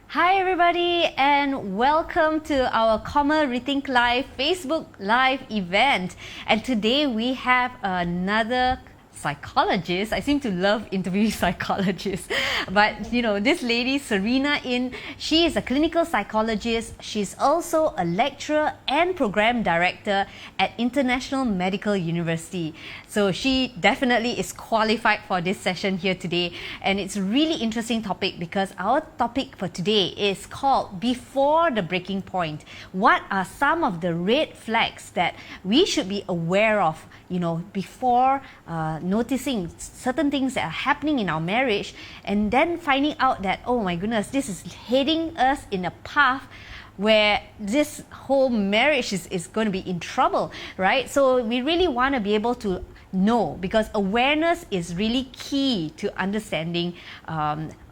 Hi everybody and welcome to our Comma Rethink Live Facebook Live event. And today we have another psychologist. I seem to love interviewing psychologists. But you know, this lady, Serena In, she is a clinical psychologist. She's also a lecturer and program director at International Medical University. So she definitely is qualified for this session here today. And it's a really interesting topic because our topic for today is called Before the Breaking Point. What are some of the red flags that we should be aware of, you know, before noticing certain things that are happening in our marriage, and then finding out that, oh my goodness, this is heading us in a path where this whole marriage is going to be in trouble, right? So we really want to be able to know, because awareness is really key to understanding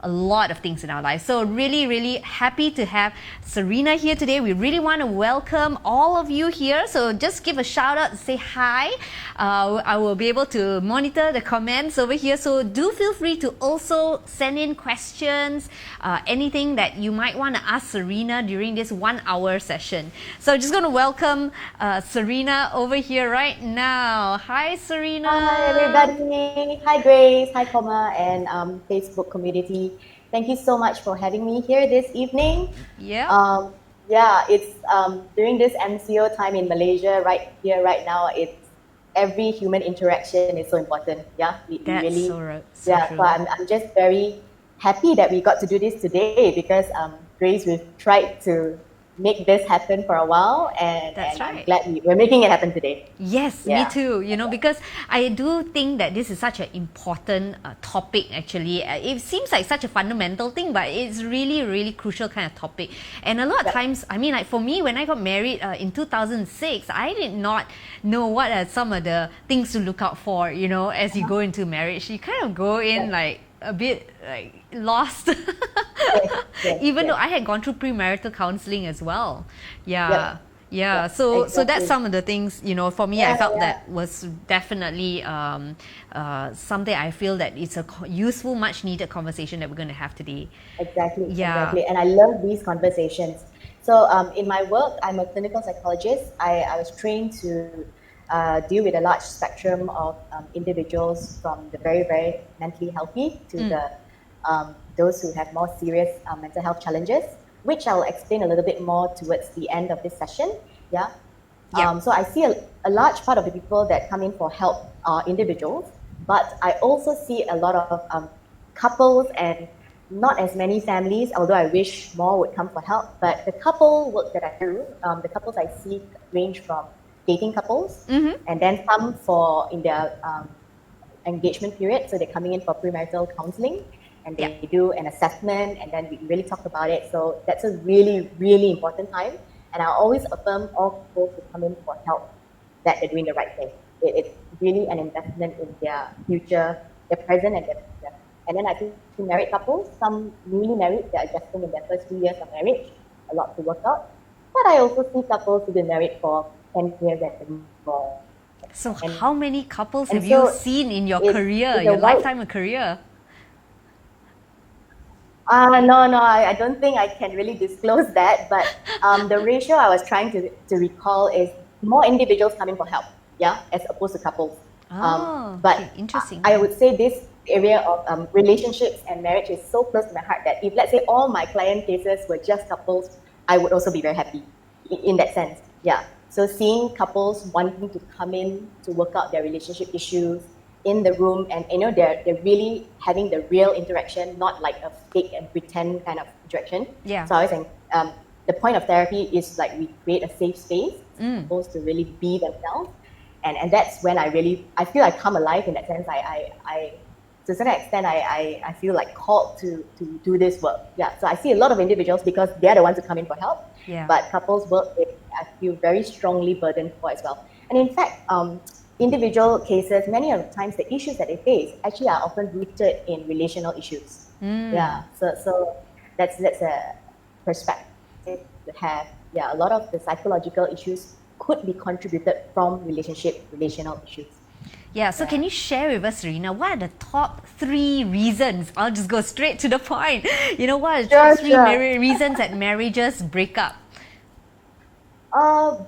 a lot of things in our lives. So really, really happy to have Serena here today. We really want to welcome all of you here. So just give a shout out and say hi. I will be able to monitor the comments over here. So do feel free to also send in questions, anything that you might want to ask Serena during this 1 hour session. So just going to welcome Serena over here right now. Hi, Serena. Hi, everybody. Hi, Grace. Hi, Koma, and Facebook community. Thank you so much for having me here this evening. Yeah. It's during this MCO time in Malaysia, right here, right now. It's every human interaction is so important. Yeah, That's really. So true. So I'm just very happy that we got to do this today, because Grace, we've tried to make this happen for a while, and That's right. I'm glad we're making it happen today. Yes, me too. Because I do think that this is such an important topic, actually. It seems like such a fundamental thing, but it's really, really crucial kind of topic. And a lot of times, I mean, like for me, when I got married in 2006, I did not know what are some of the things to look out for, as you go into marriage. You kind of go in like a bit like lost. Even though I had gone through premarital counseling as well. So Exactly. that's some of the things, for me, I felt that was definitely something I feel that it's a useful, much needed conversation that we're going to have today. Exactly. And I love these conversations. So in my work, I'm a clinical psychologist. I was trained to deal with a large spectrum of individuals, from the very, very mentally healthy to those who have more serious mental health challenges, which I'll explain a little bit more towards the end of this session. So I see a large part of the people that come in for help are individuals, but I also see a lot of couples and not as many families, although I wish more would come for help. But the couple work that I do, the couples I see range from dating couples, and then some for in their engagement period. So they're coming in for premarital counseling, and they do an assessment, and then we really talk about it. So that's a really, really important time. And I always affirm all people who come in for help that they're doing the right thing. It's really an investment in their future, their present and their future. And then I think married couples, some newly married, they're adjusting in their first 2 years of marriage, a lot to work out. But I also see couples who've been married for 10 years and more. So how many couples have you seen in your career, your lifetime of career? No, I don't think I can really disclose that. But the ratio I was trying to recall is more individuals coming for help, as opposed to couples. But interesting. I would say this area of relationships and marriage is so close to my heart that if, let's say, all my client cases were just couples, I would also be very happy in that sense. So seeing couples wanting to come in to work out their relationship issues in the room, and they're really having the real interaction, not like a fake and pretend kind of interaction. So I was saying the point of therapy is like we create a safe space for couples to really be themselves, and that's when I feel I come alive in that sense. I to a certain extent I feel like called to do this work. So I see a lot of individuals because they're the ones who come in for help. But couples work, I feel very strongly burdened for as well. And in fact, individual cases, many of the times the issues that they face actually are often rooted in relational issues. So that's a perspective to have. A lot of the psychological issues could be contributed from relational issues. So can you share with us, Serena, what are the top 3 reasons? I'll just go straight to the point. What are the top 3 reasons that marriages break up?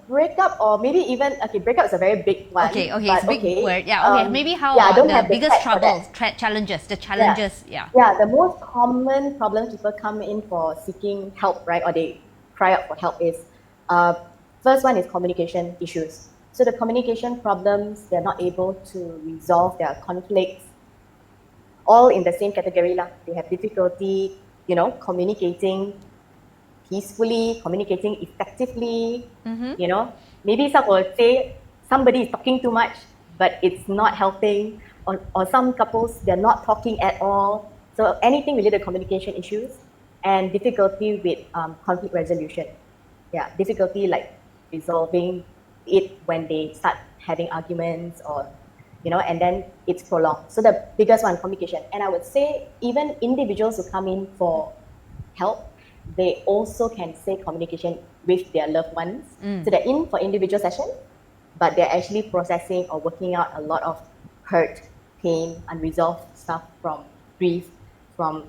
Breakup, or maybe even breakup is a very big one. It's a big word. Maybe how the biggest troubles, challenges, the challenges. The most common problems people come in for seeking help, right, or they cry out for help is first one is communication issues. So the communication problems, they're not able to resolve their conflicts, all in the same category. They have difficulty, communicating peacefully, communicating effectively. Maybe some will say somebody is talking too much, but it's not helping. Or some couples, they're not talking at all. So anything related to communication issues and difficulty with conflict resolution. difficulty like resolving it when they start having arguments or and then it's prolonged. So the biggest one, communication. And I would say even individuals who come in for help, they also can say communication with their loved ones. So they're in for individual session, but they're actually processing or working out a lot of hurt, pain, unresolved stuff from grief, from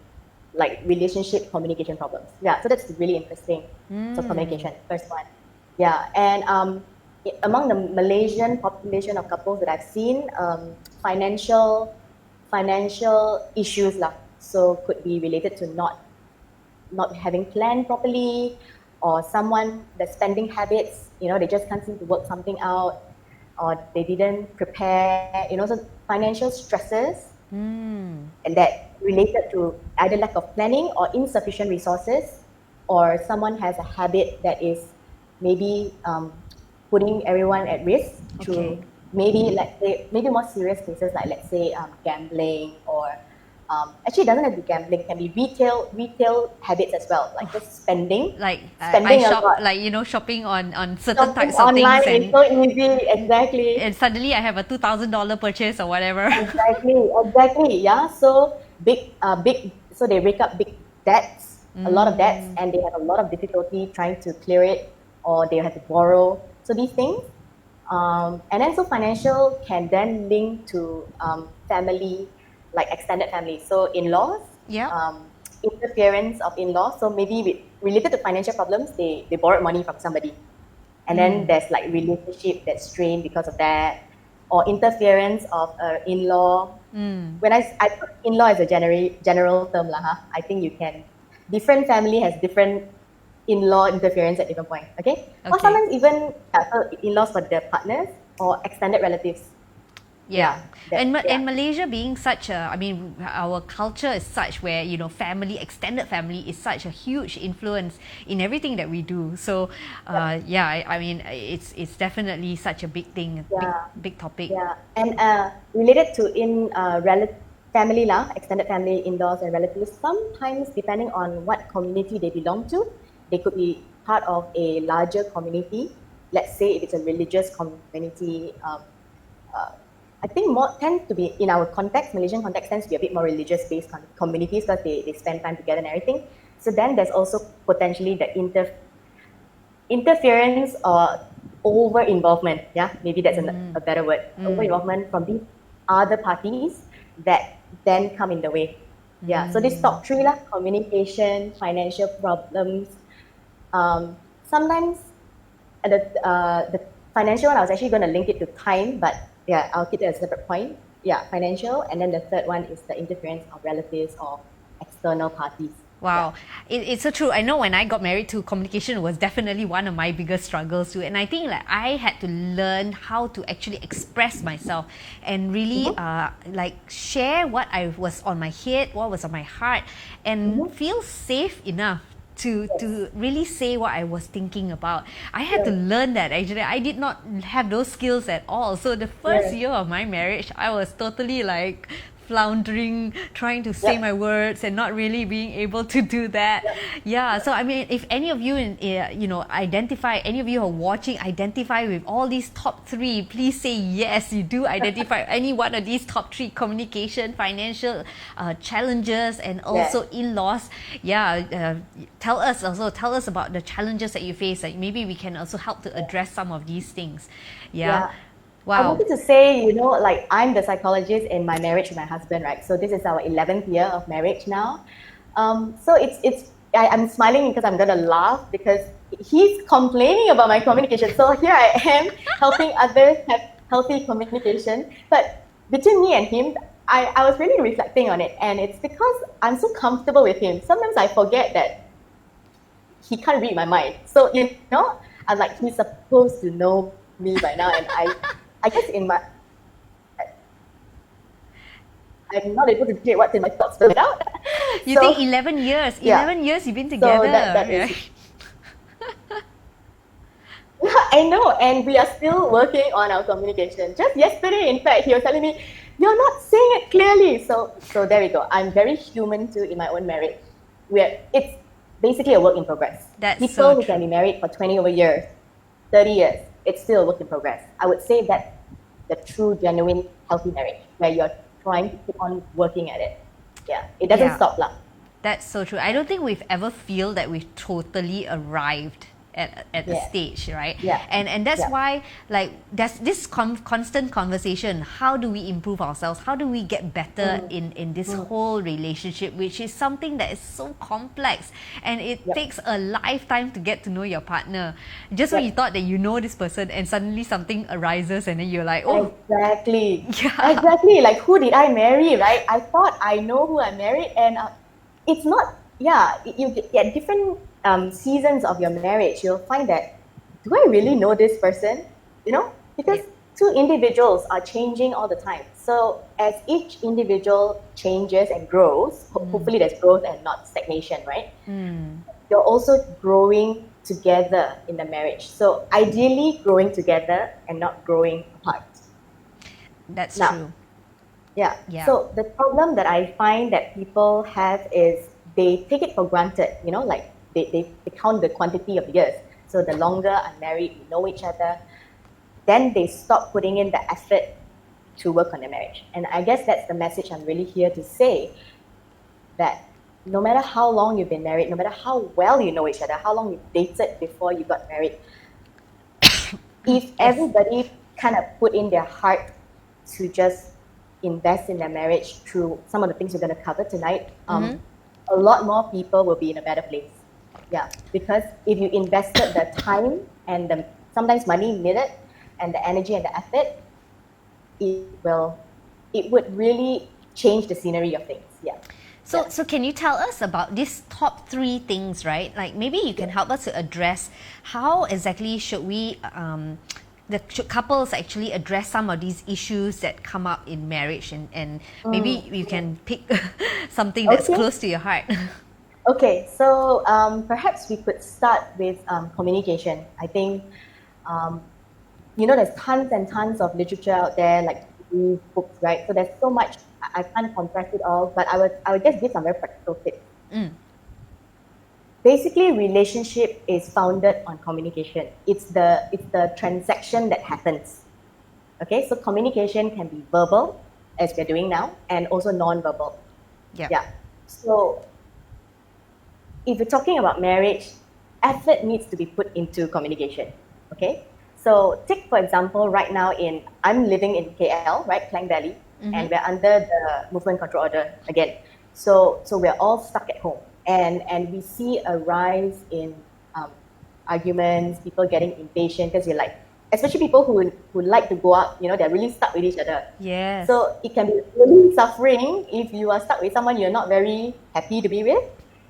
like relationship communication problems. Yeah, so that's really interesting. So communication, first one. Yeah, and among the Malaysian population of couples that I've seen, financial issues lah. So could be related to not having planned properly, or someone, the spending habits, they just can't seem to work something out, or they didn't prepare, so financial stresses and that related to either lack of planning or insufficient resources, or someone has a habit that is maybe putting everyone at risk to maybe more serious cases like let's say gambling, or actually it doesn't have to be gambling, it can be retail habits as well, like just spending I shop a lot. like shopping on certain Shopping types of online things, is so easy, exactly. and suddenly I have a $2,000 purchase or whatever. Exactly. Yeah. So so they rake up big debts, a lot of debts, and they have a lot of difficulty trying to clear it, or they have to borrow. So these things, and then so financial can then link to family, like extended family. So in-laws, interference of in-laws. So maybe related to financial problems, they borrowed money from somebody, and then there's like relationship that's strained because of that, or interference of in-law. When I put in-law as a general term lah, I think you can, different family has different in-law interference at different point. Okay? Or sometimes even in-laws for their partners or extended relatives. And Malaysia being such a, our culture is such where family, extended family is such a huge influence in everything that we do. So it's definitely such a big thing, big topic. And related to family lah, extended family, in-laws and relatives, sometimes depending on what community they belong to, they could be part of a larger community. Let's say if it's a religious community, I think more tend to be, in our context, Malaysian context tends to be a bit more religious-based communities because they spend time together and everything. So then there's also potentially the interference or over-involvement. Yeah, maybe that's a better word. Over-involvement from these other parties that then come in the way. Yeah, so this top three lah: communication, financial problems. Sometimes the financial one, I was actually going to link it to time, but yeah, I'll keep it as a separate point. Yeah, financial, and then the third one is the interference of relatives or external parties. Wow, it's so true. I know when I got married too, communication was definitely one of my biggest struggles too. And I think like I had to learn how to actually express myself and really share what I was on my head, what was on my heart, and feel safe enough to really say what I was thinking about. I had to learn that actually. I did not have those skills at all. So the first year of my marriage, I was totally like floundering, trying to say my words and not really being able to do that. So if any of you identify, any of you who are watching, identify with all these top three, please say yes, you do identify any one of these top three: communication, financial challenges, and also in-laws. Tell us about the challenges that you face. Like maybe we can also help to address some of these things. Wow. I wanted to say, like I'm the psychologist in my marriage with my husband, right? So this is our 11th year of marriage now. So I'm smiling because I'm gonna laugh because he's complaining about my communication. So here I am helping others have healthy communication. But between me and him, I was really reflecting on it, and it's because I'm so comfortable with him. Sometimes I forget that he can't read my mind. So I'm like, he's supposed to know me by now, and I guess I'm not able to get what's in my thoughts without. You think 11 years? 11 years you've been together. So I know, and we are still working on our communication. Just yesterday, in fact, he was telling me, "You're not saying it clearly." So there we go. I'm very human too in my own marriage. basically a work in progress. That's People so who true. can be married for 20 over years, 30 years, it's still a work in progress. I would say that's the true, genuine, healthy marriage where you're trying to keep on working at it. Yeah, it doesn't Yeah. stop lah. That's so true. I don't think we've ever feel that we've totally arrived at the Yeah. stage, right? Yeah. And that's Yeah. why, like, there's this constant conversation. How do we improve ourselves? How do we get better in this whole relationship, which is something that is so complex, and it Yep. takes a lifetime to get to know your partner. Just when Yep. you thought that you know this person, and suddenly something arises, and then you're like, oh, Exactly. Yeah. Exactly. Like, who did I marry, right? I thought I know who I married, and it's not. Yeah, you get different seasons of your marriage. You'll find that, do I really know this person? You know, because Yeah. two individuals are changing all the time. So as each individual changes and grows, hopefully there's growth and not stagnation, right? You're also growing together in the marriage. So ideally growing together and not growing apart. That's Now, true. Yeah. Yeah. So the problem that I find that people have is they take it for granted, you know, like they count the quantity of years. So the longer I'm married, we know each other, then they stop putting in the effort to work on their marriage. And I guess that's the message I'm really here to say, that no matter how long you've been married, no matter how well you know each other, how long you dated before you got married, if everybody kind of put in their heart to just invest in their marriage through some of the things we're going to cover tonight, a lot more people will be in a better place. Yeah, because if you invested the time and the sometimes money needed and the energy and the effort, it would really change the scenery of things. Yeah. So can you tell us about these top 3 things, right? Like, maybe you can help us to address how exactly should we, should couples actually address some of these issues that come up in marriage, and maybe you can pick something that's close to your heart. Okay, so perhaps we could start with communication. I think, there's tons and tons of literature out there, like books, right? So there's so much. I can't compress it all, but I would just give some very practical tips. Basically, relationship is founded on communication. It's the transaction that happens. Okay, so communication can be verbal, as we're doing now, and also non-verbal. Yeah. So if we're talking about marriage, effort needs to be put into communication. Okay, so take for example, right now I'm living in KL, right, Klang Valley, and we're under the movement control order again. So we're all stuck at home, and we see a rise in arguments, people getting impatient because you're like, especially people who like to go out, they're really stuck with each other. Yes. So it can be really suffering if you are stuck with someone you're not very happy to be with,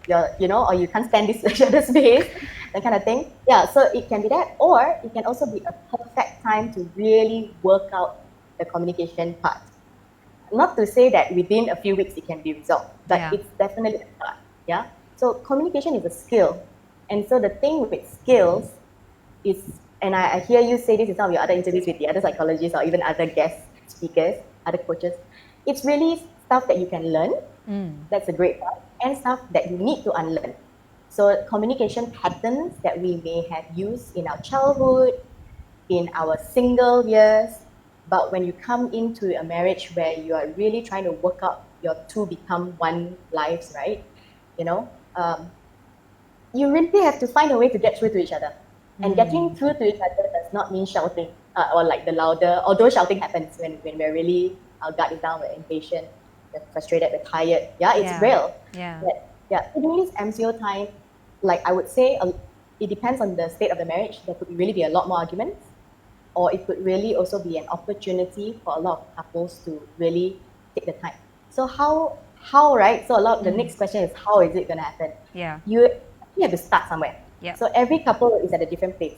or you can't stand each other's space, that kind of thing. Yeah, so it can be that, or it can also be a perfect time to really work out the communication part. Not to say that within a few weeks it can be resolved, but it's definitely a start. Yeah. So communication is a skill, and so the thing with skills is, and I hear you say this in some of your other interviews with the other psychologists or even other guest speakers, other coaches, it's really stuff that you can learn. That's a great part, and stuff that you need to unlearn. So communication patterns that we may have used in our childhood, in our single years, but when you come into a marriage where you are really trying to work out your two become one lives, right? You really have to find a way to get through to each other. And getting through to each other does not mean shouting or like the louder, although shouting happens when we're really, our guard is down, we're impatient, we're frustrated, we're tired. Yeah, it's real. But during this MCO time, like I would say, it depends on the state of the marriage. There could really be a lot more arguments, or it could really also be an opportunity for a lot of couples to really take the time. So how right? So the next question is, how is it going to happen? Yeah. You have to start somewhere. Yeah. So every couple is at a different place.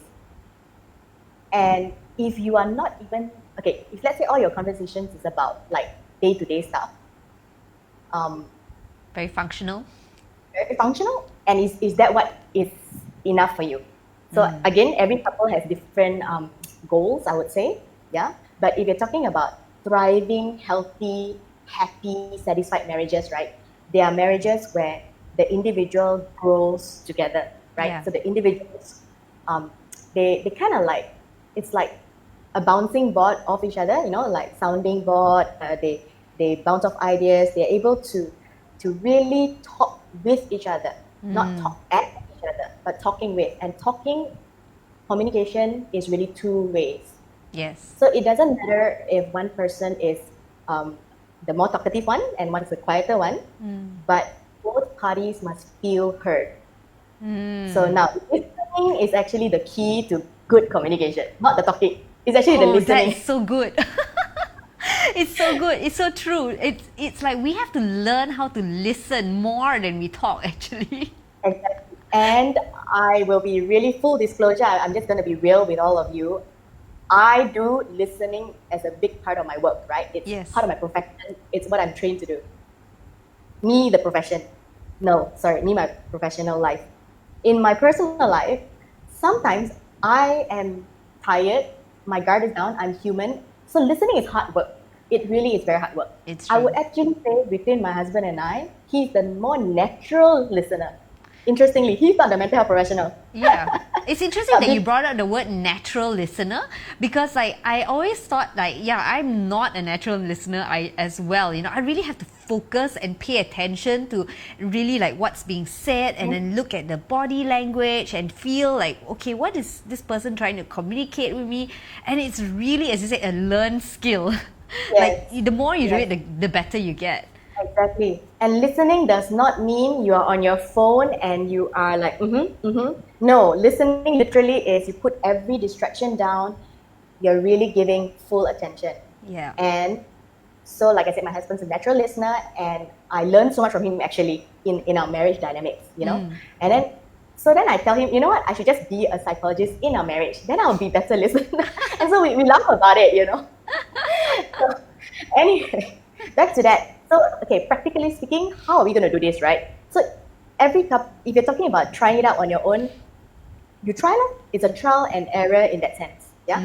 And if you are not even, if let's say all your conversations is about like day-to-day stuff. Very functional. And is that what is enough for you? So again, every couple has different goals, I would say. Yeah. But if you're talking about thriving, healthy, happy, satisfied marriages, right? They are marriages where the individual grows together, right? Yeah. So the individuals, they kind of like, it's like a bouncing board off each other, like sounding board. They bounce off ideas. They're able to really talk with each other, not talk at each other, but talking with. And communication is really two ways. Yes. So it doesn't matter if one person is the more talkative one and one is the quieter one, but both parties must feel heard. So now, listening is actually the key to good communication, not the talking. It's actually the listening. That's so good. It's so good. It's so true. It's like we have to learn how to listen more than we talk, actually. Exactly. And I will be really full disclosure. I'm just going to be real with all of you. I do listening as a big part of my work, right? It's part of my profession. It's what I'm trained to do. Me, the profession. No, sorry, me, my professional life. In my personal life, sometimes I am tired, my guard is down, I'm human. So listening is hard work. It really is very hard work. It's true. I would actually say between my husband and I, he's the more natural listener. Interestingly, he's not the mental health professional. Yeah. It's interesting that you brought up the word natural listener, because I always thought I'm not a natural listener as well. I really have to focus and pay attention to really like what's being said, and then look at the body language and feel like, okay, what is this person trying to communicate with me? And it's really, as you say, a learned skill. Yes. Like the more you do it, the better you get. Exactly. And listening does not mean you are on your phone and you are like, No, listening literally is you put every distraction down. You're really giving full attention. Yeah. And so, like I said, my husband's a natural listener, and I learned so much from him actually in our marriage dynamics, And then I tell him, you know what, I should just be a psychologist in our marriage. Then I'll be better listener. And so we laugh about it, So, anyway, back to that. So, okay, practically speaking, how are we going to do this, right? So, if you're talking about trying it out on your own, you try it. It's a trial and error in that sense. Yeah.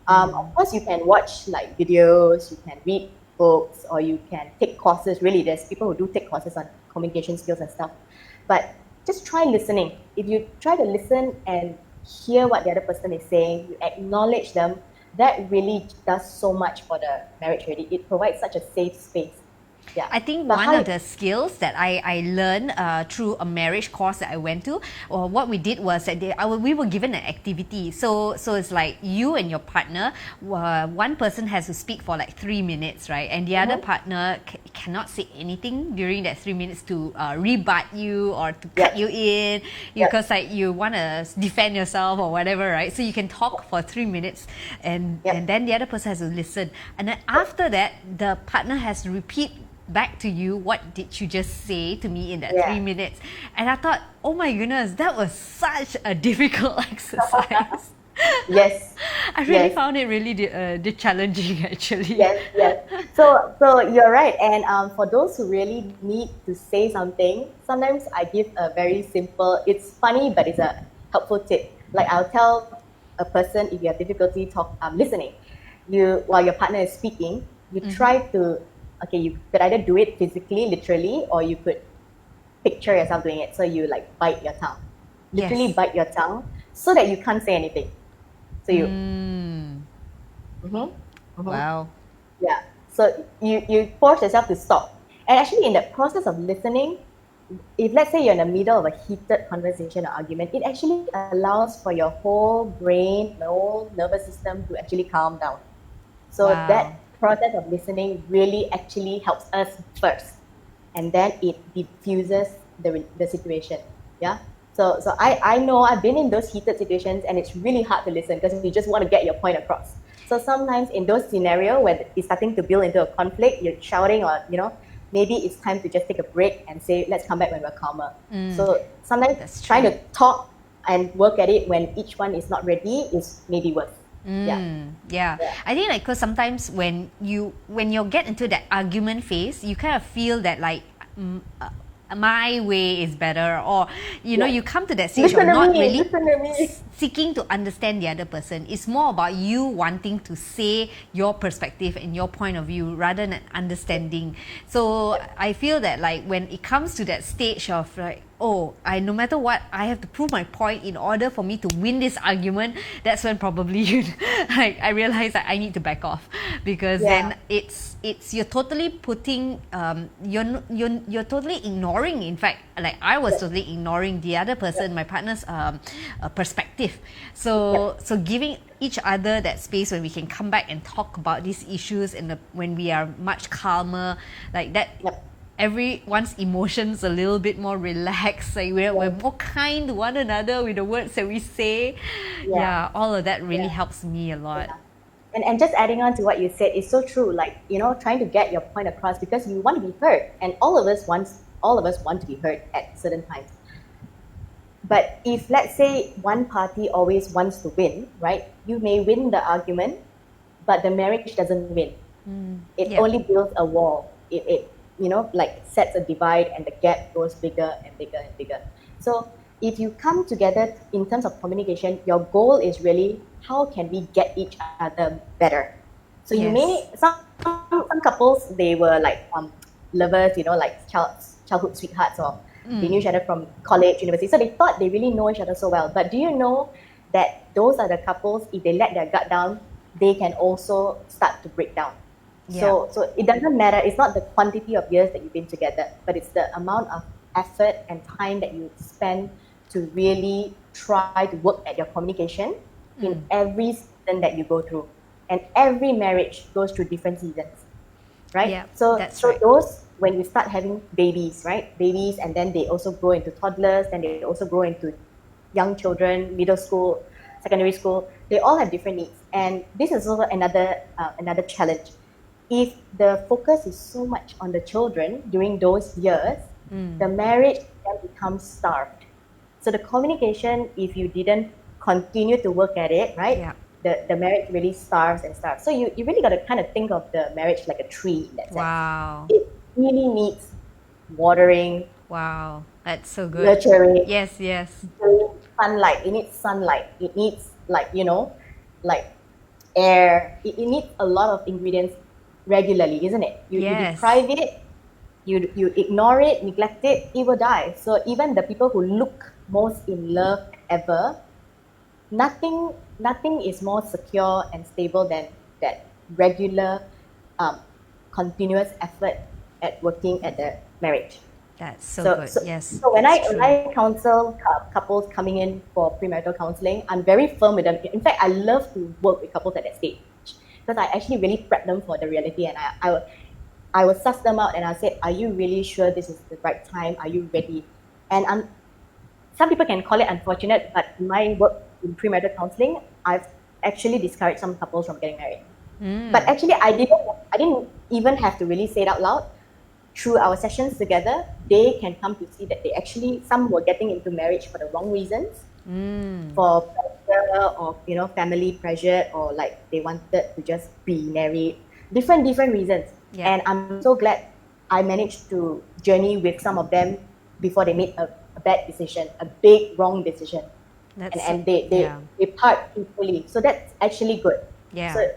Of course, you can watch like videos, you can read books, or you can take courses. Really, there's people who do take courses on communication skills and stuff. But just try listening. If you try to listen and hear what the other person is saying, you acknowledge them, that really does so much for the marriage already. It provides such a safe space. Yeah. I think one of the skills that I learned through a marriage course that I went to, or what we did was that we were given an activity. So it's like you and your partner, one person has to speak for like 3 minutes, right? And the other partner cannot say anything during that 3 minutes to rebut you or to cut you in, because like you want to defend yourself or whatever, right? So you can talk for 3 minutes, and then the other person has to listen. And then after that, the partner has to repeat back to you, what did you just say to me in that 3 minutes? And I thought, oh my goodness, that was such a difficult exercise. Yes. I really found it really challenging, actually. Yes. So you're right. And for those who really need to say something, sometimes I give a very simple, it's funny, but it's a helpful tip. Like I'll tell a person, if you have difficulty listening, while your partner is speaking, you try to, you could either do it physically, literally, or you could picture yourself doing it. So you like bite your tongue. Literally bite your tongue so that you can't say anything. So you... Wow. Yeah. So you force yourself to stop. And actually in the process of listening, if let's say you're in the middle of a heated conversation or argument, it actually allows for your whole brain, the whole nervous system to actually calm down. So that process of listening really actually helps us first, and then it diffuses the situation. Yeah. So I know I've been in those heated situations, and it's really hard to listen because you just want to get your point across. So sometimes in those scenarios where it's starting to build into a conflict, you're shouting, or maybe it's time to just take a break and say, let's come back when we're calmer. So sometimes trying to talk and work at it when each one is not ready is maybe worse. Yeah. I think because sometimes when you get into that argument phase, you kind of feel that like my way is better, or you come to that stage of not really seeking to understand the other person. It's more about you wanting to say your perspective and your point of view rather than understanding. So I feel that like when it comes to that stage of like, oh, no matter what, I have to prove my point in order for me to win this argument, that's when probably like I realize that I need to back off, because then it's you're totally putting you're totally ignoring, in fact, like I was totally ignoring the other person, my partner's perspective. So giving each other that space when we can come back and talk about these issues, and when we are much calmer, like that. Everyone's emotions a little bit more relaxed, like we're more kind to one another with the words that we say. All of that really helps me a lot. And just adding on to what you said, is so true, like, you know, trying to get your point across, because you want to be heard, and all of us want to be heard at certain times. But if, let's say, one party always wants to win, right, you may win the argument, but the marriage doesn't win. It only builds a wall. It you know, like sets a divide, and the gap goes bigger and bigger and bigger. So if you come together in terms of communication, your goal is really, how can we get each other better? So you may, some couples, they were like lovers, you know, like childhood sweethearts, or they knew each other from college, university. So they thought they really know each other so well. But do you know that those are the couples, if they let their guard down, they can also start to break down. So it doesn't matter. It's not the quantity of years that you've been together, but it's the amount of effort and time that you spend to really try to work at your communication in every season that you go through. And every marriage goes through different seasons, right? So those, when you start having babies, right? Babies, and then they also grow into toddlers, and they also grow into young children, middle school, secondary school. They all have different needs. And this is also another challenge. If the focus is so much on the children during those years, the marriage then becomes starved. So the communication, if you didn't continue to work at it, right, the marriage really starves and starves. So you really got to kind of think of the marriage like a tree in that sense. Wow. It really needs watering. Wow, that's so good. Nurturing. Yes. Sunlight. It needs sunlight. It needs, like, you know, like air. It needs a lot of ingredients regularly, isn't it? You deprive it, you ignore it, neglect it, it will die. So even the people who look most in love ever, nothing is more secure and stable than that regular, continuous effort at working at the marriage. That's so good. Yes. So when I counsel couples coming in for premarital counseling, I'm very firm with them. In fact, I love to work with couples at that stage, because I actually really prep them for the reality, and I will suss them out, and I'll say, are you really sure this is the right time? Are you ready? And some people can call it unfortunate, but in my work in premarital counseling, I've actually discouraged some couples from getting married. But actually, I didn't even have to really say it out loud. Through our sessions together, they can come to see that some were getting into marriage for the wrong reasons, for pressure, or, you know, family pressure, or like they wanted to just be married, different reasons. And I'm so glad I managed to journey with some of them before they made a bad decision, a big wrong decision. And they part peacefully. So that's actually good. So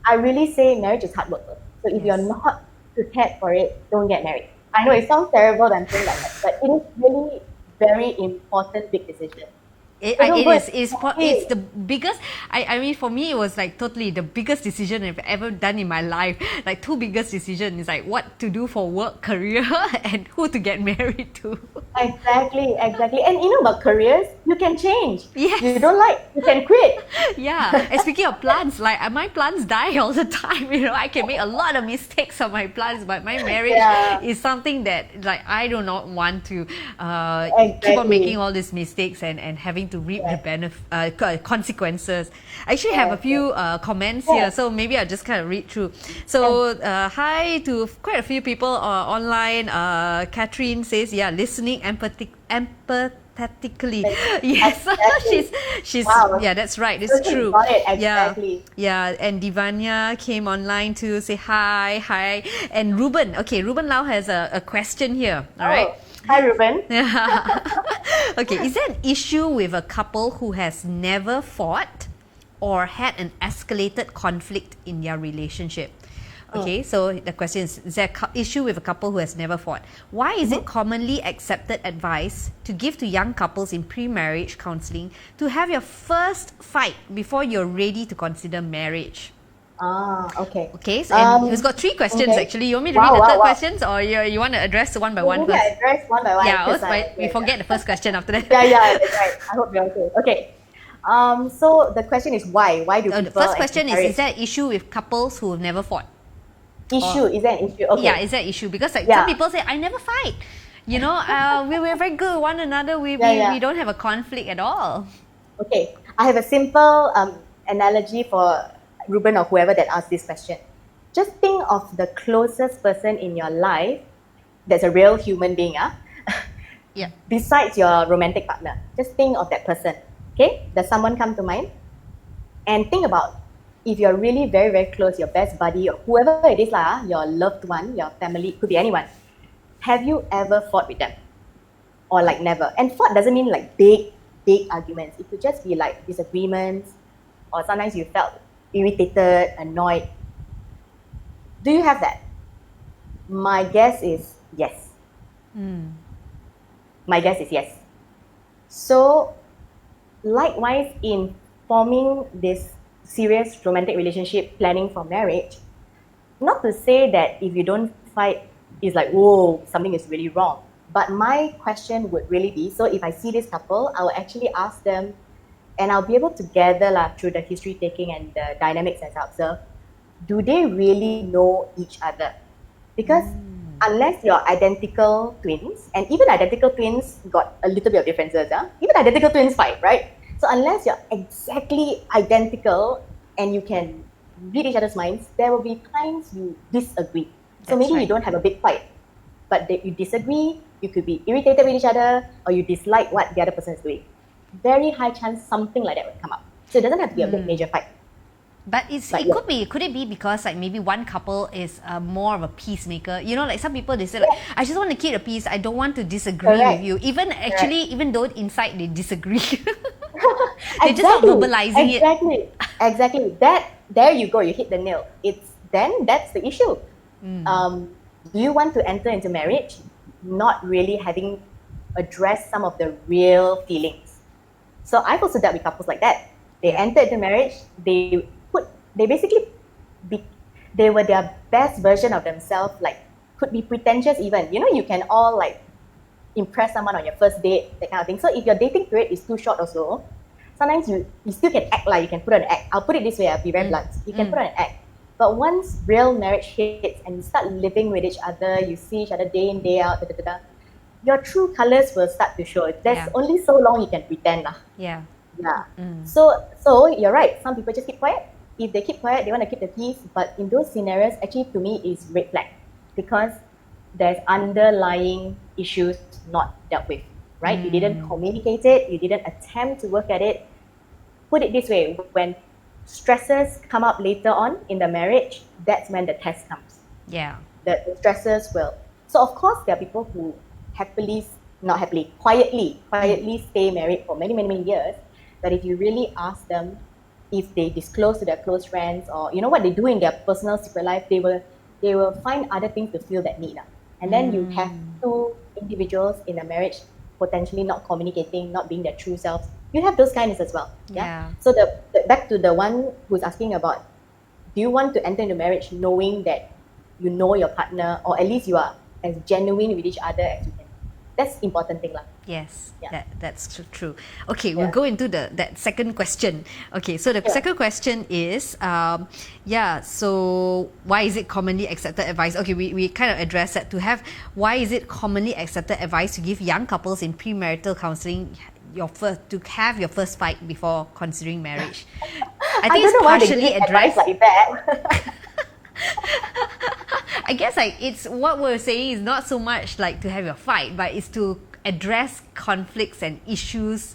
I really say marriage is hard work. So if you're not prepared for it, don't get married. I know it sounds terrible that I'm saying like that, but it is really very important big decision. It's the biggest. I mean, for me, it was like totally the biggest decision I've ever done in my life. Like, two biggest decisions is like what to do for work, career, and who to get married to. Exactly. And you know about careers, you can change. Yes. You don't like, you can quit. And speaking of plants, like my plants die all the time. You know, I can make a lot of mistakes on my plants, but my marriage is something that, like, I do not want to keep on making all these mistakes and having to reap the consequences. I actually have a few comments here, so maybe I'll just kind of read through. So hi to quite a few people online. Catherine says, listening empathetically. Yes, she's that's right, it's true. Exactly. And Divanya came online to say hi. And Ruben Lau has a question here. All right. Hi, Ruben. Okay, is there an issue with a couple who has never fought or had an escalated conflict in their relationship? Okay, so the question is there an issue with a couple who has never fought? Why is it commonly accepted advice to give to young couples in pre-marriage counseling to have your first fight before you're ready to consider marriage? Okay. Okay, so, and he's got 3 questions actually. You want me to read the third questions, or you want to address one by one maybe first? I address one by one. Yeah, we forget the first question after that. Yeah, that's right. I hope you're okay. Okay. So the question is why? Why do people? The first question is there an issue with couples who have never fought? Is there an issue? Okay. Yeah, is there an issue? Because some people say, I never fight. You know, we're very good with one another. We don't have a conflict at all. Okay. I have a simple analogy for Ruben or whoever that asked this question. Just think of the closest person in your life that's a real human being. Yeah. Besides your romantic partner. Just think of that person. Okay? Does someone come to mind? And think about if you're really very, very close, your best buddy or whoever it is, your loved one, your family, it could be anyone. Have you ever fought with them? Or like never? And fought doesn't mean like big arguments. It could just be like disagreements, or sometimes you felt irritated, annoyed. Do you have that? My guess is yes. My guess is yes. So, likewise, in forming this serious romantic relationship, planning for marriage, not to say that if you don't fight, it's like, whoa, something is really wrong. But my question would really be, so if I see this couple, I will actually ask them, and I'll be able to gather through the history taking and the dynamics as I observe, do they really know each other? Because unless you're identical twins, and even identical twins got a little bit of differences, even identical twins fight, right? So unless you're exactly identical and you can read each other's minds, there will be times you disagree. So maybe you don't have a big fight, but you disagree, you could be irritated with each other, or you dislike what the other person is doing. Very high chance something like that would come up. So it doesn't have to be a big major fight. But could it be because like maybe one couple is more of a peacemaker? You know, like some people they say like, I just want to keep the peace. I don't want to disagree with you. Even though inside they disagree, they're just not verbalizing it. Exactly. There you go. You hit the nail. That's the issue. Do you want to enter into marriage not really having addressed some of the real feelings? So I've also dealt with couples like that. They entered into marriage. They were their best version of themselves, like could be pretentious even. You know, you can all like impress someone on your first date, that kind of thing. So if your dating period is too short or so, sometimes you still can act like you can put on an act. I'll put it this way, I'll be very blunt. You can put on an act. But once real marriage hits and you start living with each other, you see each other day in, day out, your true colors will start to show. There's only so long you can pretend. Yeah. So you're right. Some people just keep quiet. If they keep quiet, they want to keep the peace. But in those scenarios, actually to me is red flag, because there's underlying issues not dealt with, right? You didn't communicate it. You didn't attempt to work at it. Put it this way, when stresses come up later on in the marriage, that's when the test comes. Yeah. The stresses will. So of course, there are people who quietly stay married for many, many, many years. But if you really ask them, if they disclose to their close friends, or you know what they do in their personal secret life, they will find other things to fill that need. And then you have two individuals in a marriage potentially not communicating, not being their true selves. You have those kinds as well. Yeah. So back to the one who's asking about, do you want to enter into marriage knowing that you know your partner, or at least you are as genuine with each other as you can? That's the important thing. Yes, that's true. Okay, we'll go into that second question. Okay, so the second question is, so why is it commonly accepted advice? Okay, we kind of addressed that. Why is it commonly accepted advice to give young couples in premarital counseling to have your first fight before considering marriage? I think it's partially addressed like that. I guess it's what we're saying is not so much like to have your fight, but it's to address conflicts and issues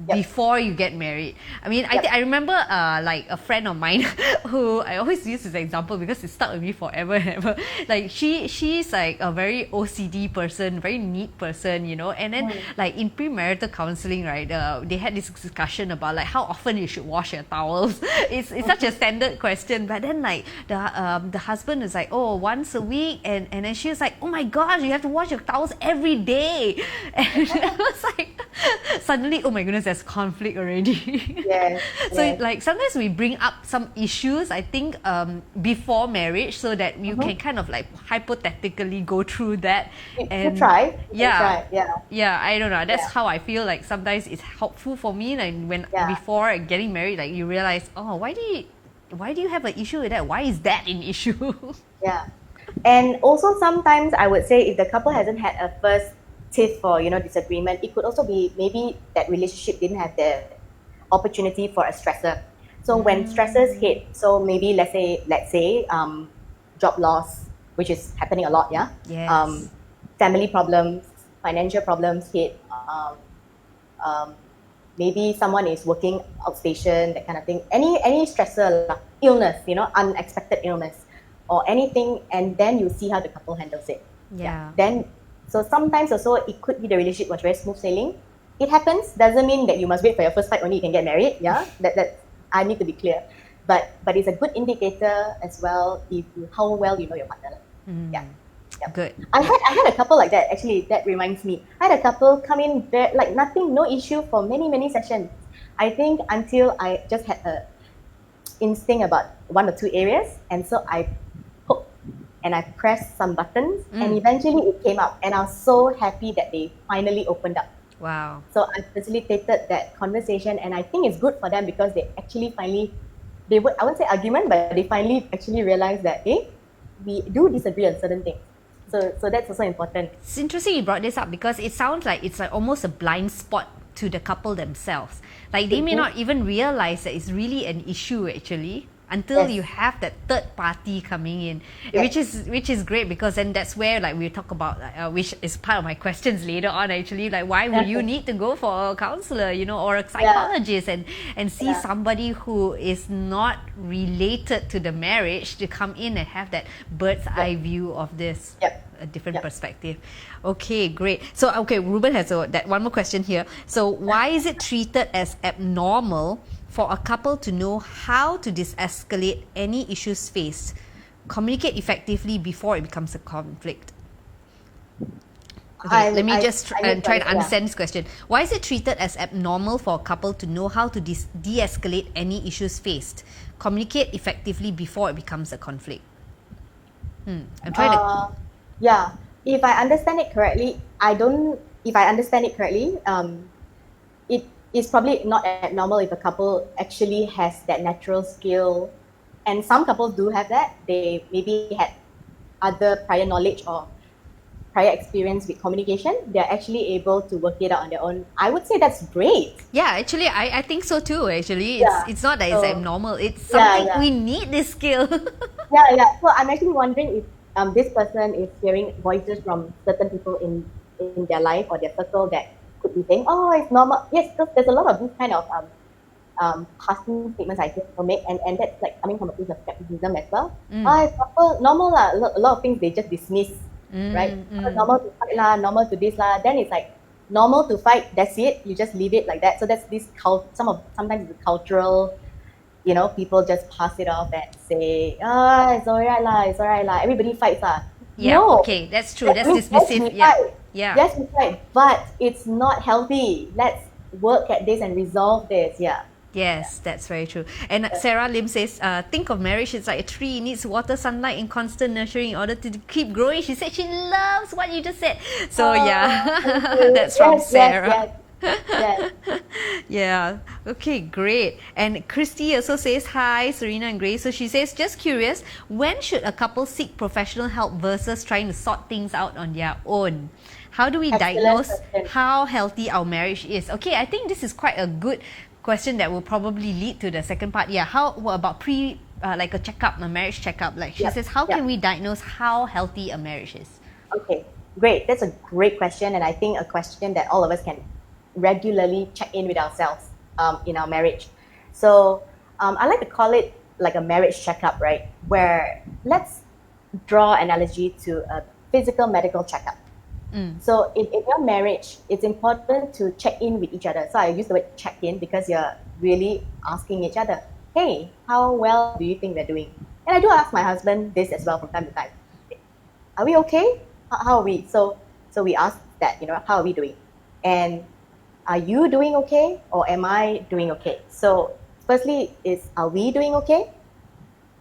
before you get married. I mean, I remember like a friend of mine who I always use this example because it stuck with me forever and ever. Like she's like a very OCD person, very neat person, you know. And then like in premarital counselling, right, they had this discussion about like how often you should wash your towels. It's such a standard question, but then like the husband is like, oh, once a week, and then she was like, oh my gosh, you have to wash your towels every day. And I was like, suddenly, oh my goodness, there's conflict already. Yes. So like sometimes we bring up some issues, I think, before marriage, so that you can kind of like hypothetically go through that. And try. Yeah. I don't know. That's how I feel like sometimes it's helpful for me. Like when before getting married, like you realize, oh, why do you have an issue with that? Why is that an issue? Yeah. And also sometimes I would say if the couple hasn't had a first tiff or disagreement, it could also be maybe that relationship didn't have the opportunity for a stressor. So when stressors hit, so maybe let's say job loss, which is happening a lot, family problems, financial problems hit, maybe someone is working outstation, that kind of thing, any stressor, illness, unexpected illness or anything, and then you see how the couple handles it. Then so sometimes also it could be the relationship was very smooth sailing. It happens, doesn't mean that you must wait for your first fight only you can get married. That I need to be clear. But it's a good indicator as well how well you know your partner. Good. I had a couple like that, actually. That reminds me, I had a couple come in there like nothing, no issue for many sessions. I think until I just had a instinct about one or two areas, and so I and I pressed some buttons, and eventually it came up, and I was so happy that they finally opened up. Wow. So I facilitated that conversation, and I think it's good for them because they actually finally, I won't say argument, but they finally actually realized that, we do disagree on certain things. So that's also important. It's interesting you brought this up because it sounds like it's like almost a blind spot to the couple themselves. Like they may not even realize that it's really an issue actually, until you have that third party coming in, which is great, because then that's where like we talk about which is part of my questions later on actually, like why would you need to go for a counselor, or a psychologist and see somebody who is not related to the marriage to come in and have that bird's eye view of this. A different perspective. Okay, great. So, Ruben has that one more question here. So, why is it treated as abnormal for a couple to know how to de-escalate any issues faced, communicate effectively before it becomes a conflict? Okay, let me just try to understand this question. Why is it treated as abnormal for a couple to know how to de-escalate any issues faced, communicate effectively before it becomes a conflict? I'm trying to... Yeah, if I understand it correctly, it is probably not abnormal if a couple actually has that natural skill, and some couples do have that. They maybe had other prior knowledge or prior experience with communication. They're actually able to work it out on their own. I would say that's great. Yeah, actually, I think so too, actually. It's not that it's abnormal. It's something we need this skill. So I'm actually wondering if this person is hearing voices from certain people in their life or their circle that could be saying, oh, it's normal. Yes, because there's a lot of these kind of passing statements I think people make, and that's like coming from a place of skepticism as well. It's normal lah. A lot of things they just dismiss, right? Normal to fight lah, normal to this lah. Then it's like normal to fight. That's it. You just leave it like that. So that's this sometimes it's cultural. People just pass it off and say, it's alright lah. Everybody fights lah. No, okay, that's true. That's dismissive. Yes, we fight, but it's not healthy. Let's work at this and resolve this. Yes, that's very true. And Sarah Lim says, think of marriage, it's like a tree. It needs water, sunlight, and constant nurturing in order to keep growing. She said she loves what you just said. So that's from Sarah. Yeah. Okay, great. And Christy also says, hi, Serena and Grace. So she says, just curious, when should a couple seek professional help versus trying to sort things out on their own? How do we diagnose how healthy our marriage is? Okay, I think this is quite a good question that will probably lead to the second part. What about like a checkup, a marriage checkup? Like she says, how can we diagnose how healthy a marriage is? Okay, great. That's a great question, and I think a question that all of us can regularly check in with ourselves in our marriage. So I like to call it like a marriage checkup, right? Where let's draw analogy to a physical medical checkup. So in your marriage, it's important to check in with each other. So I use the word check in because you're really asking each other, hey, how well do you think we're doing? And I do ask my husband this as well from time to time. Are we okay? How are we? So we ask that, how are we doing? And are you doing okay or am I doing okay? So firstly is, are we doing okay?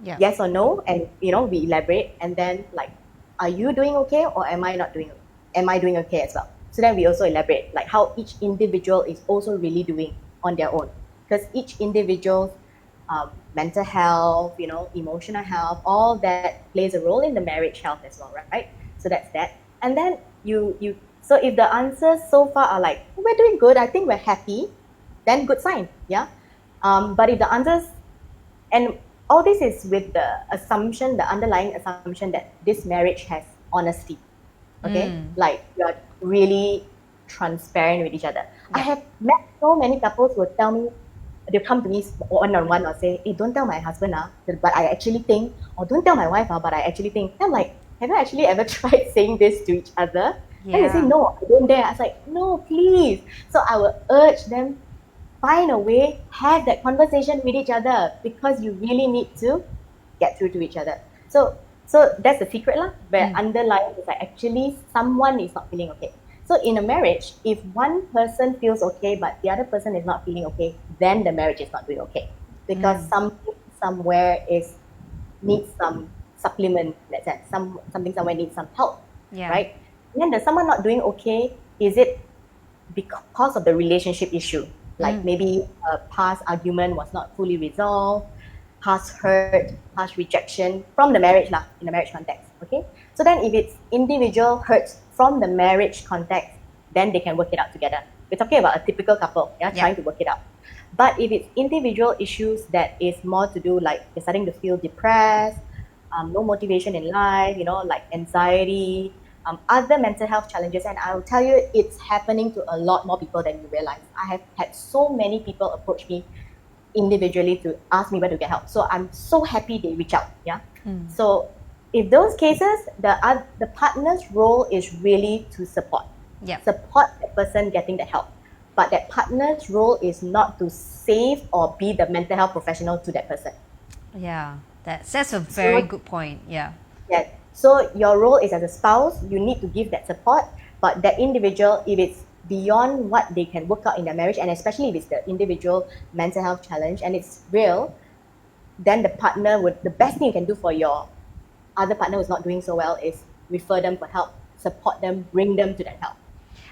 Yeah. Yes or no? And, we elaborate. And then like, are you doing okay or am I not doing okay? Am I doing okay as well? So then we also elaborate like how each individual is also really doing on their own. Because each individual's mental health, emotional health, all that plays a role in the marriage health as well, right? So that's that. And then so if the answers so far are like, we're doing good, I think we're happy, then good sign, yeah? But if the answers, and all this is with the assumption, the underlying assumption that this marriage has honesty, okay? Like you're really transparent with each other. I have met so many couples who tell me, they'll come to me one-on-one or say, hey, don't tell my husband, but I actually think, or don't tell my wife, but I actually think. I'm like, have you actually ever tried saying this to each other? Yeah. And they say, no, I don't dare. I was like, no, please. So I will urge them, find a way, have that conversation with each other because you really need to get through to each other. So that's the secret lah, where underlying is like actually someone is not feeling okay. So in a marriage, if one person feels okay but the other person is not feeling okay, then the marriage is not doing okay because something somewhere needs some supplement. Let's say something somewhere needs some help, right? And then the someone not doing okay, is it because of the relationship issue? Like maybe a past argument was not fully resolved, past hurt, past rejection from the marriage lah, in the marriage context, okay? So then if it's individual hurts from the marriage context, then they can work it out together. We're talking about a typical couple, trying to work it out. But if it's individual issues that is more to do like you're starting to feel depressed, no motivation in life, like anxiety, other mental health challenges, and I will tell you it's happening to a lot more people than you realize. I have had so many people approach me individually to ask me where to get help. So I'm so happy they reach out, So if those cases, the partner's role is really to support the person getting the help. But that partner's role is not to save or be the mental health professional to that person. Yeah, that's a very good point. Yeah. So your role is as a spouse, you need to give that support, but that individual, if it's beyond what they can work out in their marriage, and especially if it's the individual mental health challenge and it's real, then the best thing you can do for your other partner who's not doing so well is refer them for help, support them, bring them to that help.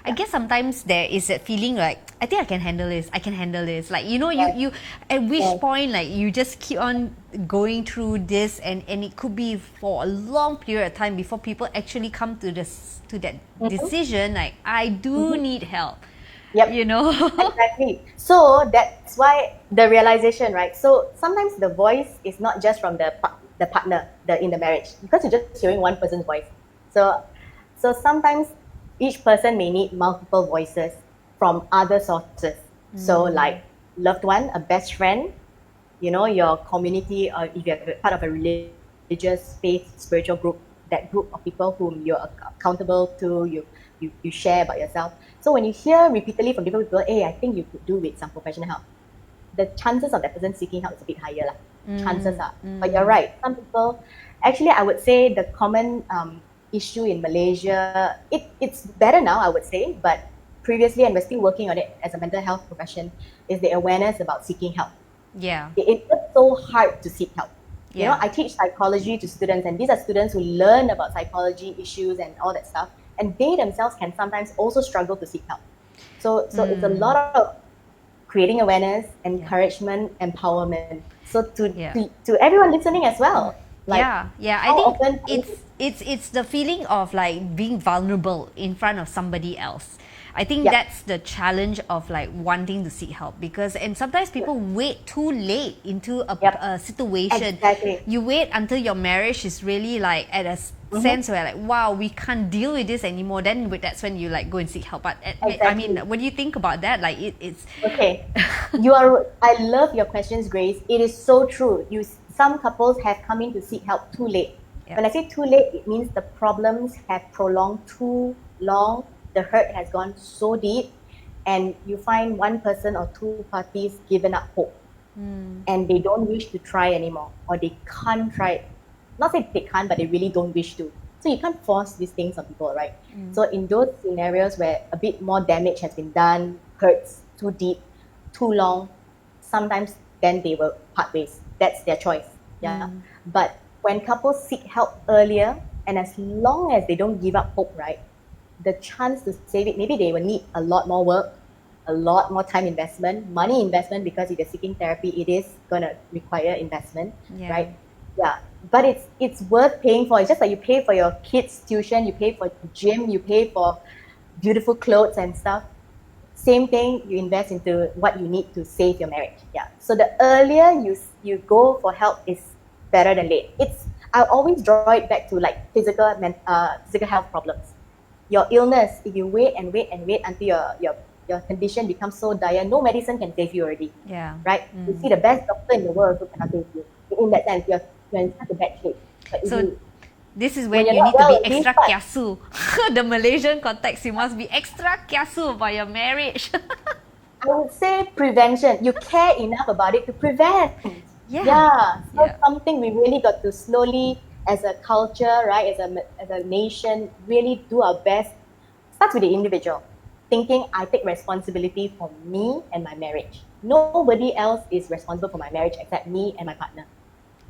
I guess sometimes there is that feeling like, I think I can handle this. Like, you at which point, like, you just keep on going through this and it could be for a long period of time before people actually come to that decision, like, I do need help. Exactly. So that's why the realization, right? So sometimes the voice is not just from the partner in the marriage, because you're just hearing one person's voice. So sometimes each person may need multiple voices from other sources. So like loved one, a best friend, your community, or if you're part of a religious, faith, spiritual group, that group of people whom you're accountable to, you share about yourself. So when you hear repeatedly from different people, hey, I think you could do with some professional help, the chances of that person seeking help is a bit higher lah. Chances are. But you're right. Some people, actually I would say the common issue in Malaysia, it's better now, I would say, but previously, and we're still working on it as a mental health profession, is the awareness about seeking help. It's just so hard to seek help. I teach psychology to students, and these are students who learn about psychology issues and all that stuff, and they themselves can sometimes also struggle to seek help. So it's a lot of creating awareness, encouragement, empowerment. So to everyone listening as well. Like, I think it's the feeling of like being vulnerable in front of somebody else. I think that's the challenge of like wanting to seek help, because and sometimes people wait too late into a situation. Exactly. You wait until your marriage is really like at a sense where like, wow, we can't deal with this anymore, then that's when you like go and seek help. But I mean, what do you think about that? Like it's okay. I love your questions, Grace. It is so true. Some couples have come in to seek help too late. When I say too late, it means the problems have prolonged too long, the hurt has gone so deep, and you find one person or two parties given up hope, and they don't wish to try anymore, or they can't try it. Not say they can't, but they really don't wish to. So you can't force these things on people, right? So in those scenarios where a bit more damage has been done, hurts too deep, too long, sometimes then they will part ways. That's their choice. But when couples seek help earlier, and as long as they don't give up hope, right, the chance to save it, maybe they will need a lot more work, a lot more time investment, money investment, because if you're seeking therapy, it is going to require investment, right? But it's worth paying for. It's just like you pay for your kids' tuition, you pay for gym, you pay for beautiful clothes and stuff. Same thing, you invest into what you need to save your marriage. So the earlier you go for help is better than late. I always draw it back to like physical health problems. Your illness, if you wait and wait and wait until your condition becomes so dire, no medicine can save you already. Right? You see the best doctor in the world who cannot save you. In that sense, you're in such a bad shape. But so this is when you need to be extra kiasu. The Malaysian context, you must be extra kiasu about your marriage. I would say prevention. You care enough about it to prevent. Something we really got to slowly, as a culture, right, as a nation, really do our best. Starts with the individual, thinking I take responsibility for me and my marriage. Nobody else is responsible for my marriage except me and my partner.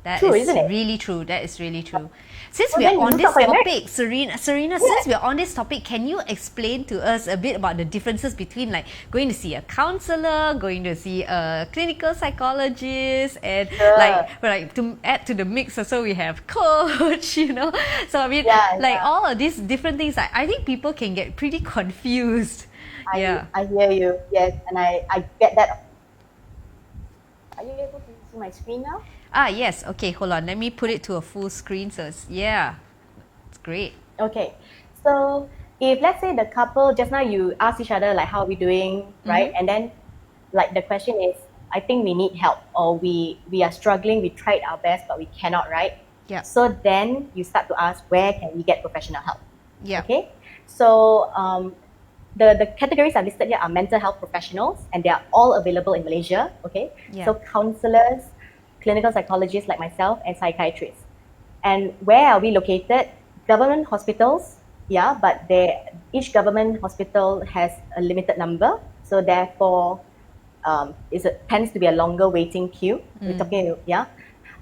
That is really true. That is really true. Since we are on this topic, Serena, since we are on this topic, can you explain to us a bit about the differences between like going to see a counselor, going to see a clinical psychologist, and like to add to the mix also we have coach, you know. So I mean, all of these different things, I think people can get pretty confused. I hear you. Yes, and I get that. Are you able to see my screen now? Yes. Okay, hold on. Let me put it to a full screen. So it's great. Okay. So if let's say the couple, just now you ask each other like, how are we doing, right? And then like the question is, I think we need help, or we are struggling, we tried our best, but we cannot, right? So then you start to ask, where can we get professional help? Okay. So the categories I've listed here are mental health professionals, and they are all available in Malaysia. Okay. So counselors, clinical psychologists like myself, and psychiatrists. And where are we located? Government hospitals, but each government hospital has a limited number, so therefore it tends to be a longer waiting queue. We're talking,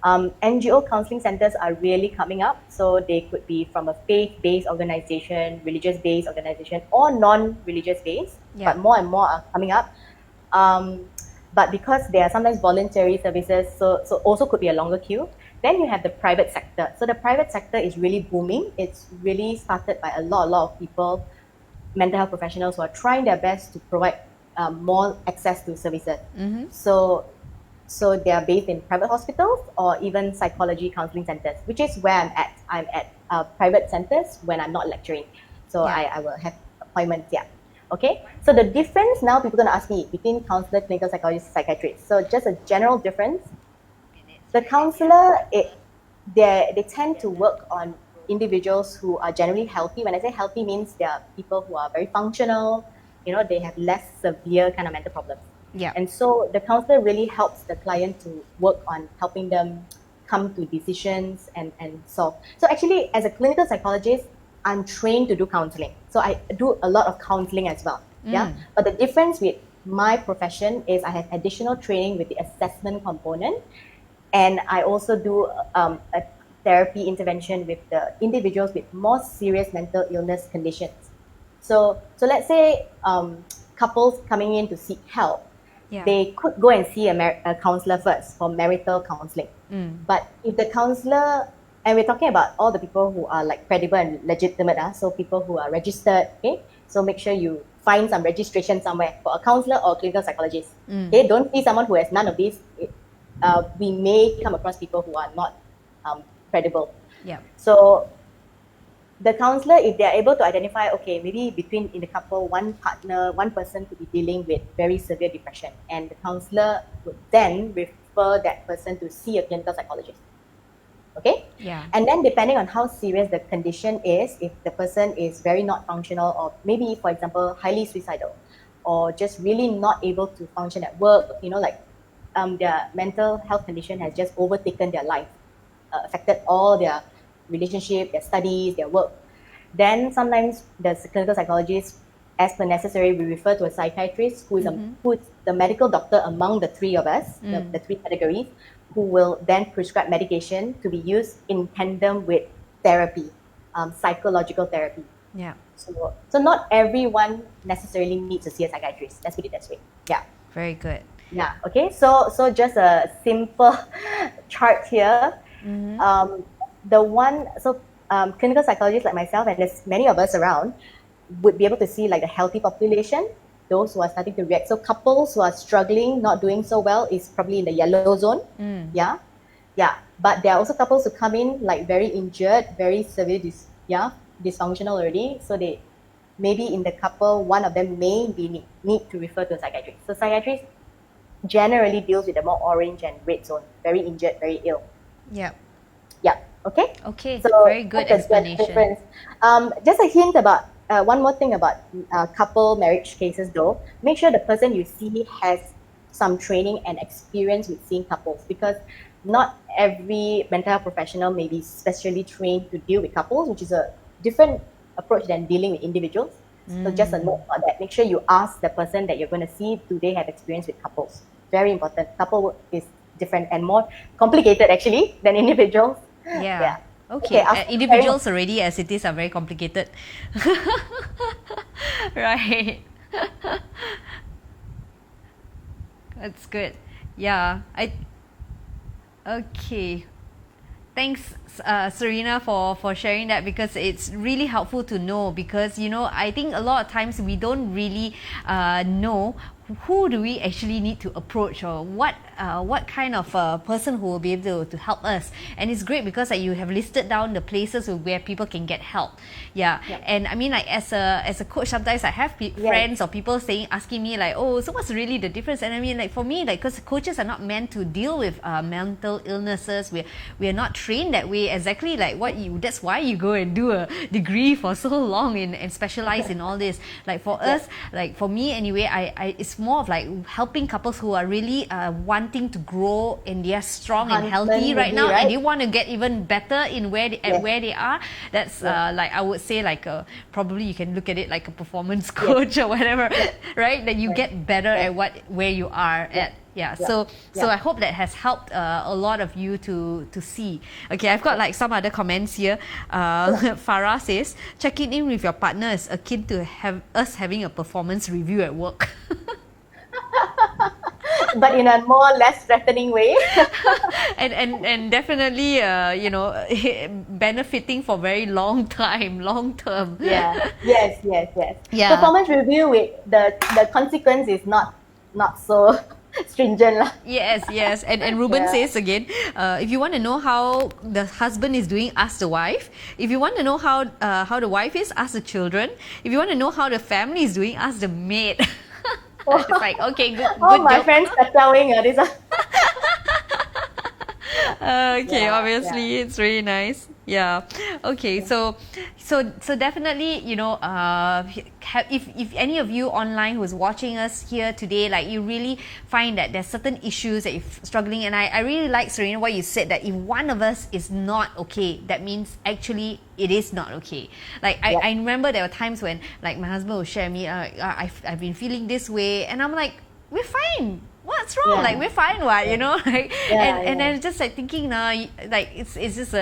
NGO counselling centers are really coming up, so they could be from a faith-based organization, religious-based organization, or non-religious based, but more and more are coming up. But because they are sometimes voluntary services, so also could be a longer queue. Then you have the private sector. So the private sector is really booming. It's really started by a lot of people, mental health professionals who are trying their best to provide more access to services. So they are based in private hospitals or even psychology counseling centers, which is where I'm at. I'm at private centers when I'm not lecturing. So I will have appointments, Okay, so the difference now, people are going to ask me between counselor, clinical psychologist, psychiatrist. So just a general difference. The counselor, they tend to work on individuals who are generally healthy. When I say healthy, means they are people who are very functional. You know, they have less severe kind of mental problems. And so the counselor really helps the client to work on helping them come to decisions and solve. So actually, as a clinical psychologist, I'm trained to do counseling. So I do a lot of counseling as well. But the difference with my profession is I have additional training with the assessment component. And I also do a therapy intervention with the individuals with more serious mental illness conditions. So let's say couples coming in to seek help, they could go and see a counselor first for marital counseling. But if the counselor And we're talking about all the people who are like credible and legitimate. So people who are registered. Okay, so make sure you find some registration somewhere for a counselor or clinical psychologist. Okay, don't see someone who has none of these. We may come across people who are not credible. Yeah. So the counselor, if they are able to identify, okay, maybe between in the couple, one person could be dealing with very severe depression, and the counselor would then refer that person to see a clinical psychologist. Okay? Yeah. And then depending on how serious the condition is, if the person is very not functional, or maybe, for example, highly suicidal, or just really not able to function at work, their mental health condition has just overtaken their life, affected all their relationship, their studies, their work, then sometimes the clinical psychologist, as per necessary, we refer to a psychiatrist who is the medical doctor among the three of us, the three categories, who will then prescribe medication to be used in tandem with therapy, psychological therapy. Yeah. So not everyone necessarily needs to see a psychiatrist. Let's put it that way. Yeah. Very good. Yeah. Okay. So just a simple chart here. Clinical psychologists like myself, and there's many of us around, would be able to see like the healthy population, those who are starting to react. So couples who are struggling, not doing so well, is probably in the yellow zone. Yeah. But there are also couples who come in like very injured, very severe, dysfunctional already. So they maybe in the couple, one of them may need to refer to a psychiatrist. So psychiatrist generally deals with the more orange and red zone, very injured, very ill. Yeah. Yeah. Okay. Okay. So very good explanation. Just a hint about one more thing about couple marriage cases, though. Make sure the person you see has some training and experience with seeing couples, because not every mental health professional may be specially trained to deal with couples, which is a different approach than dealing with individuals. So just a note about that. Make sure you ask the person that you're going to see, do they have experience with couples? Very important. Couple work is different and more complicated actually than individuals. Yeah. Okay. Individuals already as it is are very complicated. Right. That's good. Yeah. Okay. Thanks, Serena, for sharing that, because it's really helpful to know, because I think a lot of times we don't really know who do we actually need to approach, or what kind of person who will be able to help us. And it's great because you have listed down the places where people can get help. Yeah. And I mean, like as a coach, sometimes I have friends or people asking me like, oh, so what's really the difference? And I mean, like for me, like, because coaches are not meant to deal with mental illnesses. We are not trained that way. Exactly like that's why you go and do a degree for so long and specialize in all this. Like for us, like for me anyway, I it's more of like helping couples who are really wanting to grow, and they are strong and healthy right now, and they want to get even better in where they are. That's like I would say like probably you can look at it like a performance coach or whatever, right? That you get better at where you are at. So I hope that has helped a lot of you to see. Okay, I've got like some other comments here. Farah says, checking in with your partner is akin to having a performance review at work. But in a more less threatening way. and definitely benefiting for very long term. Yes. Performance review with the consequence is not so stringent. Yes. And Ruben says again, if you want to know how the husband is doing, ask the wife. If you want to know how the wife is, ask the children. If you want to know how the family is doing, ask the maid. It's like, okay, good. My joke. friends are telling this. Okay, obviously it's really nice. Yeah. Okay, so definitely, if any of you online who's watching us here today, like you really find that there's certain issues that you're struggling, and I really like, Serena, what you said, that if one of us is not okay, that means actually it is not okay. Like I remember there were times when like my husband would share me, I've been feeling this way, and I'm like, we're fine. What's wrong? Like we're fine, what? And I'm just like thinking now, like it's just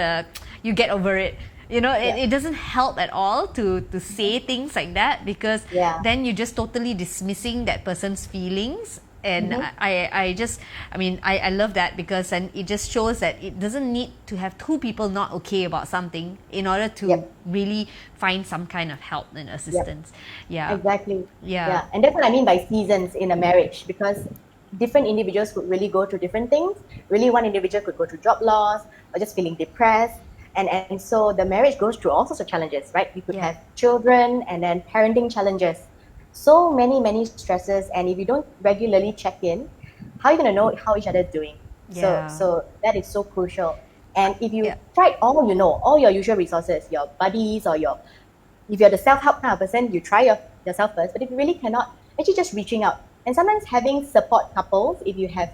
you get over it. It doesn't help at all to say things like that, because then you're just totally dismissing that person's feelings, And I love that, because and it just shows that it doesn't need to have two people not okay about something in order to really find some kind of help and assistance. Exactly. Yeah. And that's what I mean by seasons in a marriage, because different individuals could really go through different things. Really, one individual could go through job loss or just feeling depressed. And so the marriage goes through all sorts of challenges, right? You could have children and then parenting challenges. So many stresses. And if you don't regularly check in, how are you going to know how each other is doing? So that is so crucial. And if you tried all your usual resources, your buddies, or if you're the self-help kind of person, you try yourself first. But if you really cannot, actually just reaching out. And sometimes having support couples, if you have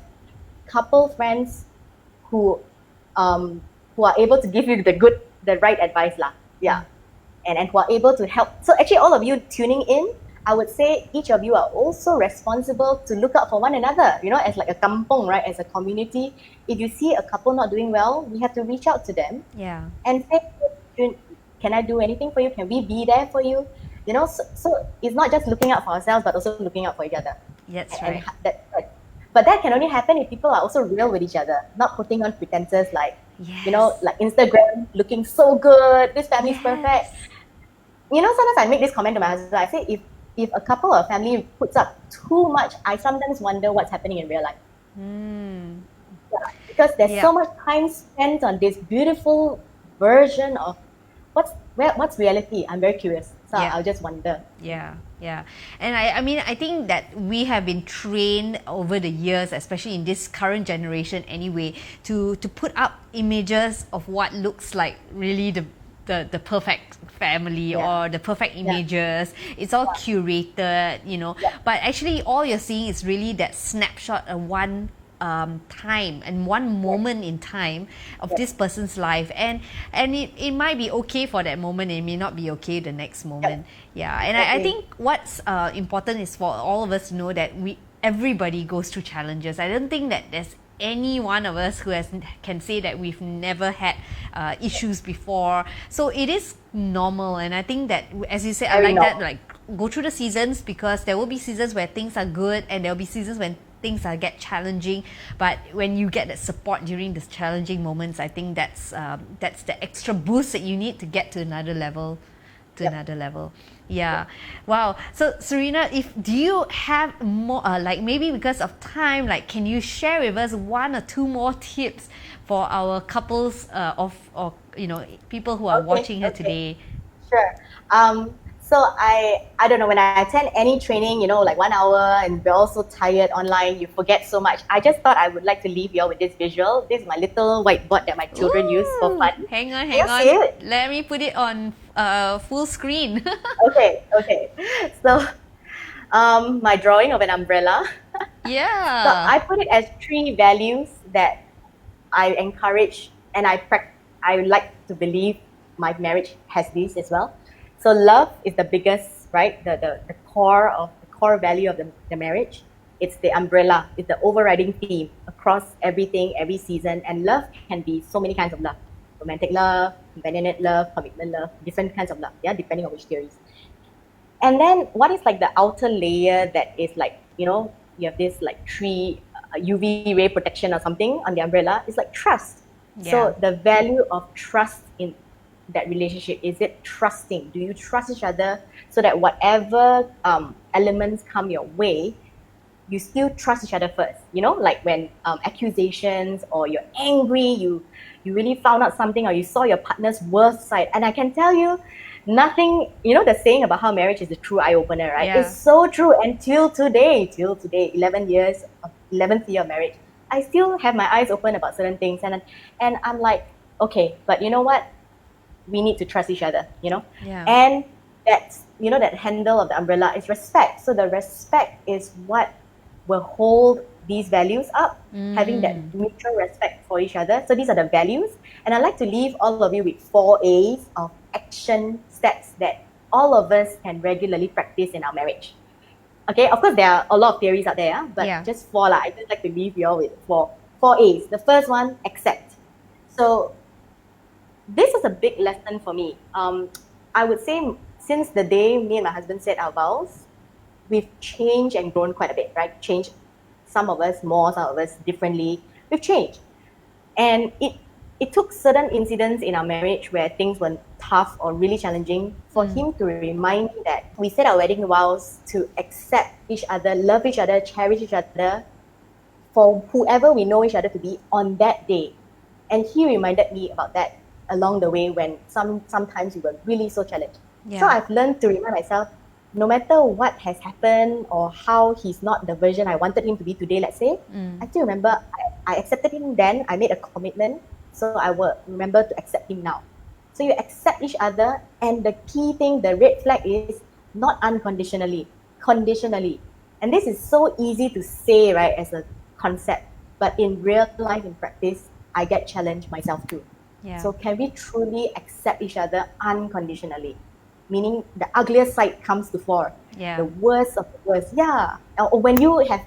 couple friends who are able to give you the right advice lah. And who are able to help. So actually all of you tuning in, I would say each of you are also responsible to look out for one another, as like a kampong, right? As a community. If you see a couple not doing well, we have to reach out to them and say, can I do anything for you? Can we be there for you? So it's not just looking out for ourselves, but also looking out for each other. That's right. But that can only happen if people are also real with each other, not putting on pretenses like, like Instagram looking so good, this family's perfect. Sometimes I make this comment to my husband. I say, if a couple or family puts up too much, I sometimes wonder what's happening in real life. Because there's so much time spent on this beautiful version of what's reality. I'm very curious. So I'll just wonder. And I think that we have been trained over the years, especially in this current generation anyway, to put up images of what looks like really the perfect family or the perfect images. It's all curated, but actually all you're seeing is really that snapshot of one time and one moment in time of this person's life, and it might be okay for that moment, it may not be okay the next moment. And I think what's important is for all of us to know that everybody goes through challenges. I don't think that there's any one of us who can say that we've never had issues before. So it is normal, and I think that, as you said, I like that, like, go through the seasons, because there will be seasons where things are good and there will be seasons when things get challenging. But when you get that support during these challenging moments, I think that's the extra boost that you need to get to another level. Wow. So Serena, do you have more, like, maybe because of time, like, can you share with us one or two more tips for our couples or people who are watching here today? Sure. So I don't know, when I attend any training, like 1 hour, and we're all so tired online, you forget so much. I just thought I would like to leave you all with this visual. This is my little whiteboard that my children use for fun. Hang on. Let me put it on full screen. Okay. So my drawing of an umbrella. So I put it as 3 values that I encourage, and I like to believe my marriage has these as well. So love is the biggest, right? The core value of the marriage. It's the umbrella. It's the overriding theme across everything, every season. And love can be so many kinds of love: romantic love, companionate love, commitment love, different kinds of love. Depending on which theories. And then what is like the outer layer that is like, you have this like 3 UV ray protection or something on the umbrella. It's like trust. So the value of trust in that relationship, is it trusting? Do you trust each other so that whatever elements come your way, you still trust each other first? Like when accusations, or you're angry, you really found out something, or you saw your partner's worst side. And I can tell you, nothing, the saying about how marriage is a true eye-opener, right? It's so true. Until today, 11th year of marriage, I still have my eyes open about certain things. And I'm like, okay, but you know what? We need to trust each other, And that's, that handle of the umbrella is respect. So the respect is what will hold these values up, having that mutual respect for each other. So these are the values. And I'd like to leave all of you with 4 A's of action steps that all of us can regularly practice in our marriage. Okay, of course, there are a lot of theories out there, but just 4. I just like to leave you all with 4 A's. The first one, accept. So this is a big lesson for me. I would say since the day me and my husband said our vows, we've changed and grown quite a bit, right? Changed some of us more, some of us differently. We've changed. And it took certain incidents in our marriage where things were tough or really challenging for him to remind me that we said our wedding vows to accept each other, love each other, cherish each other for whoever we know each other to be on that day. And he reminded me about that along the way when sometimes we were really so challenged. Yeah. So I've learned to remind myself, no matter what has happened or how he's not the version I wanted him to be today, let's say, I still remember I accepted him then, I made a commitment, so I will remember to accept him now. So you accept each other, and the key thing, the red flag is not unconditionally, conditionally. And this is so easy to say, right, as a concept, but in real life, in practice, I get challenged myself too. Yeah. So can we truly accept each other unconditionally? Meaning the ugliest side comes to fore. Yeah. The worst of the worst. Yeah. Or when you have,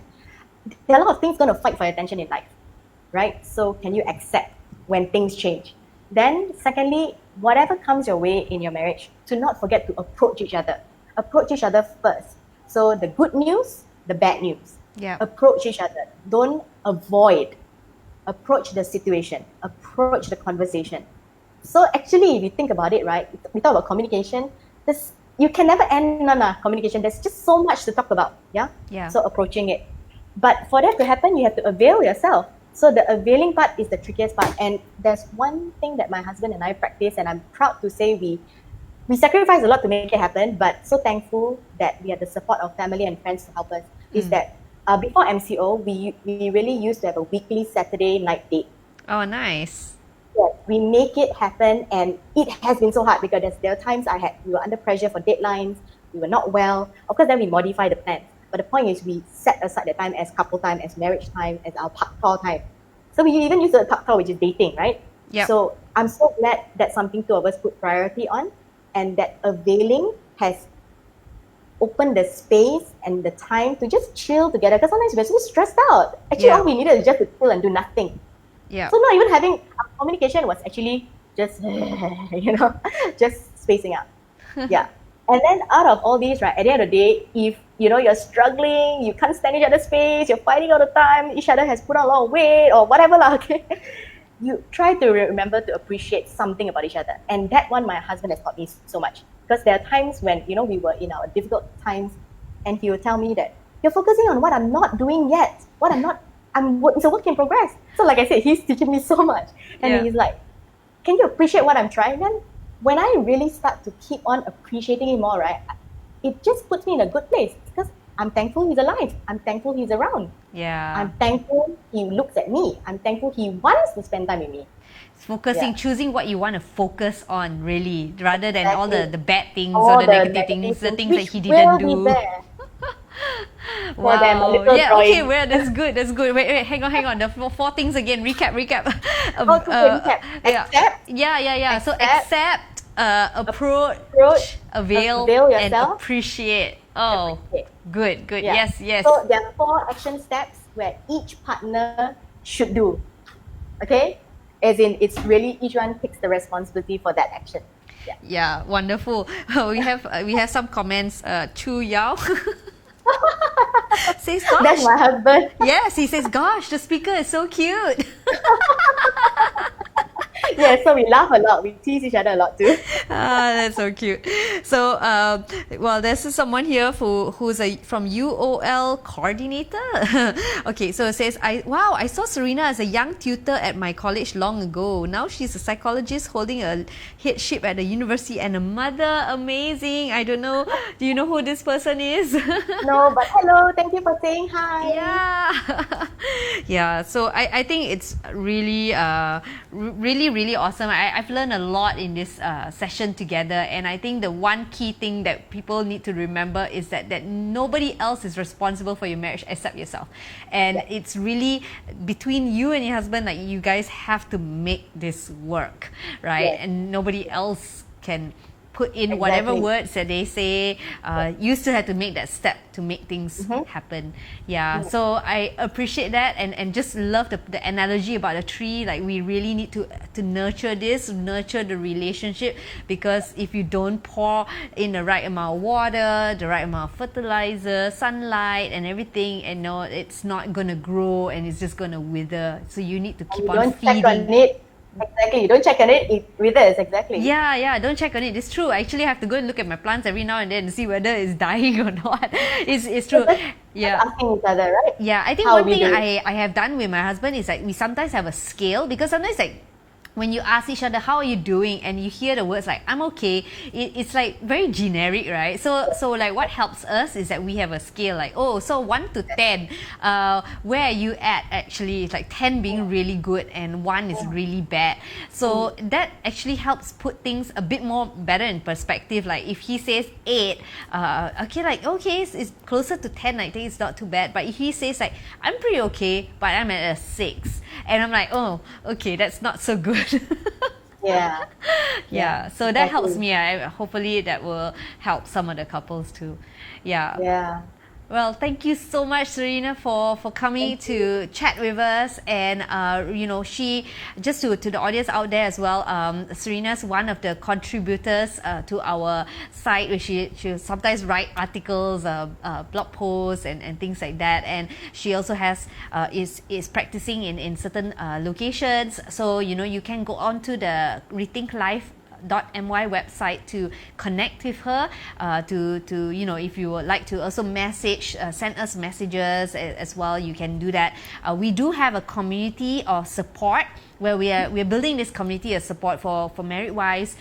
there are a lot of things going to fight for your attention in life, right? So can you accept when things change? Then secondly, whatever comes your way in your marriage, to not forget to approach each other. Approach each other first. So the good news, the bad news. Yeah. Approach each other. Don't avoid. Approach the situation. Approach the conversation. So actually, if you think about it, right, we talk about communication. You can never end on a communication. There's just so much to talk about. Yeah. So approaching it. But for that to happen, you have to avail yourself. So the availing part is the trickiest part. And there's one thing that my husband and I practice, and I'm proud to say we sacrifice a lot to make it happen, but so thankful that we have the support of family and friends to help us, is that before MCO, we really used to have a weekly Saturday night date. Oh, nice. Yes, we make it happen, and it has been so hard because there are times we were under pressure for deadlines, we were not well. Of course, then we modify the plans. But the point is we set aside the time as couple time, as marriage time, as our pak tor time. So we even use the pak tor, which is dating, right? Yep. So I'm so glad that's something two of us put priority on, and that availing has opened the space and the time to just chill together. Because sometimes we're so stressed out. Actually, all we needed is just to chill and do nothing. Yeah. So not even having communication was actually just, just spacing out. Yeah. And then out of all these, right, at the end of the day, if, you're struggling, you can't stand each other's space, you're fighting all the time, each other has put on a lot of weight or whatever, okay? You try to remember to appreciate something about each other. And that one, my husband has taught me so much. Because there are times when, we were in our difficult times, and he would tell me that, you're focusing on what I'm not doing yet, it's a work in progress. So like I said, he's teaching me so much. And he's like, can you appreciate what I'm trying? Then when I really start to keep on appreciating him more, right, it just puts me in a good place because I'm thankful he's alive. I'm thankful he's around. Yeah. I'm thankful he looks at me. I'm thankful he wants to spend time with me. Focusing, choosing what you want to focus on, really, rather than all the bad things all or the negative things, the things that he didn't do. Wow. Them, yeah, okay, well, that's good. Wait, hang on. The four things again. Recap. Recap. Accept. Yeah. So accept, approach, avail yourself, and appreciate. Oh, good. Yeah. Yes. So there are 4 action steps where each partner should do. Okay? As in, it's really each one takes the responsibility for that action. Yeah, wonderful. We have some comments. Chu Yao says, "Gosh." That's my husband. Yes, he says, "Gosh, the speaker is so cute." Yeah, so we laugh a lot. We tease each other a lot too. That's so cute. So, there's someone here who's from UOL coordinator. Okay, so it says, I saw Serena as a young tutor at my college long ago. Now she's a psychologist holding a headship at the university and a mother. Amazing. I don't know. Do you know who this person is? No, but hello. Thank you for saying hi. Yeah. Yeah. So I think it's really, really awesome. I've learned a lot in this session together, and I think the one key thing that people need to remember is that nobody else is responsible for your marriage except yourself, and it's really between you and your husband. Like, you guys have to make this work, right? And nobody else can put in whatever words that they say. You still have to make that step to make things happen. Yeah. So I appreciate that, and just love the analogy about the tree. Like, we really need to nurture this, nurture the relationship, because if you don't pour in the right amount of water, the right amount of fertilizer, sunlight, and everything, and no, it's not gonna grow, and it's just gonna wither. So you need to keep on feeding. Check on it. Exactly. You don't check on it, it withers. Exactly. Yeah, don't check on it. It's true. I actually have to go and look at my plants every now and then to see whether it's dying or not. It's true. Yeah. Asking each other, right? Yeah, I think one thing I have done with my husband is like, we sometimes have a scale, because sometimes like, when you ask each other, how are you doing, and you hear the words like, I'm okay, it's like very generic, right? So like, what helps us is that we have a scale, like, oh, so 1 to 10, where are you at actually? It's like 10 being really good and 1 is really bad. So that actually helps put things a bit more better in perspective. Like, if he says 8, okay, it's closer to 10, I think it's not too bad. But if he says like, I'm pretty okay, but I'm at a 6, and I'm like, oh, okay, that's not so good. Yeah. So that helps me. Hopefully that will help some of the couples too. Yeah. Well, thank you so much, Serena, for coming to chat with us. And she, just to the audience out there as well, Serena's one of the contributors to our site, where she sometimes write articles, blog posts, and things like that. And she also has is practicing in certain locations. So you can go on to the Rethink Life .my website to connect with her, to if you would like to also send us messages as well, you can do that. We do have a community of support where we're building this community of support for married wives.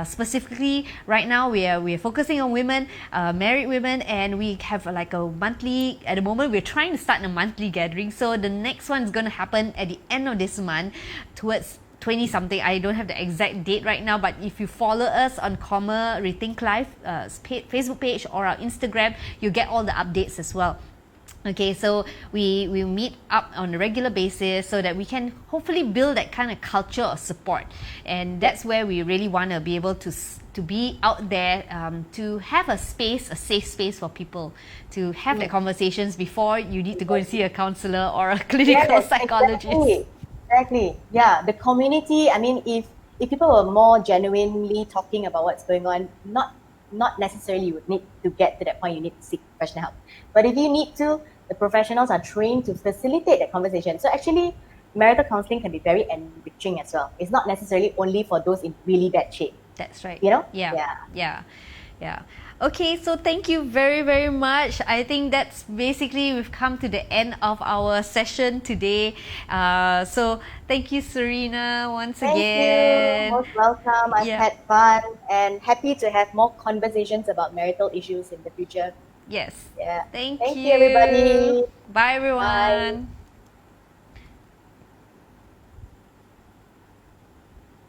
Specifically right now we're focusing on women, married women, and we have like a monthly, at the moment we're trying to start a monthly gathering. So the next one is going to happen at the end of this month, towards 20 something. I don't have the exact date right now, but if you follow us on Rethink Life Facebook page or our Instagram, you get all the updates as well. Okay, so we meet up on a regular basis so that we can hopefully build that kind of culture of support, and that's where we really want to be able to be out there, to have a safe space for people to have the conversations before you need to go and see a counselor or a clinical psychologist. Exactly. Yeah, the community. I mean, if people were more genuinely talking about what's going on, not necessarily you would need to get to that point. You need to seek professional help. But if you need to, the professionals are trained to facilitate that conversation. So actually, marital counseling can be very enriching as well. It's not necessarily only for those in really bad shape. That's right. Yeah. Okay, so thank you very, very much. I think that's basically, we've come to the end of our session today. So thank you, Serena, once again. Thank you. Most welcome. I've had fun and happy to have more conversations about marital issues in the future. Yes. Yeah. Thank you, everybody. Bye, everyone. Bye.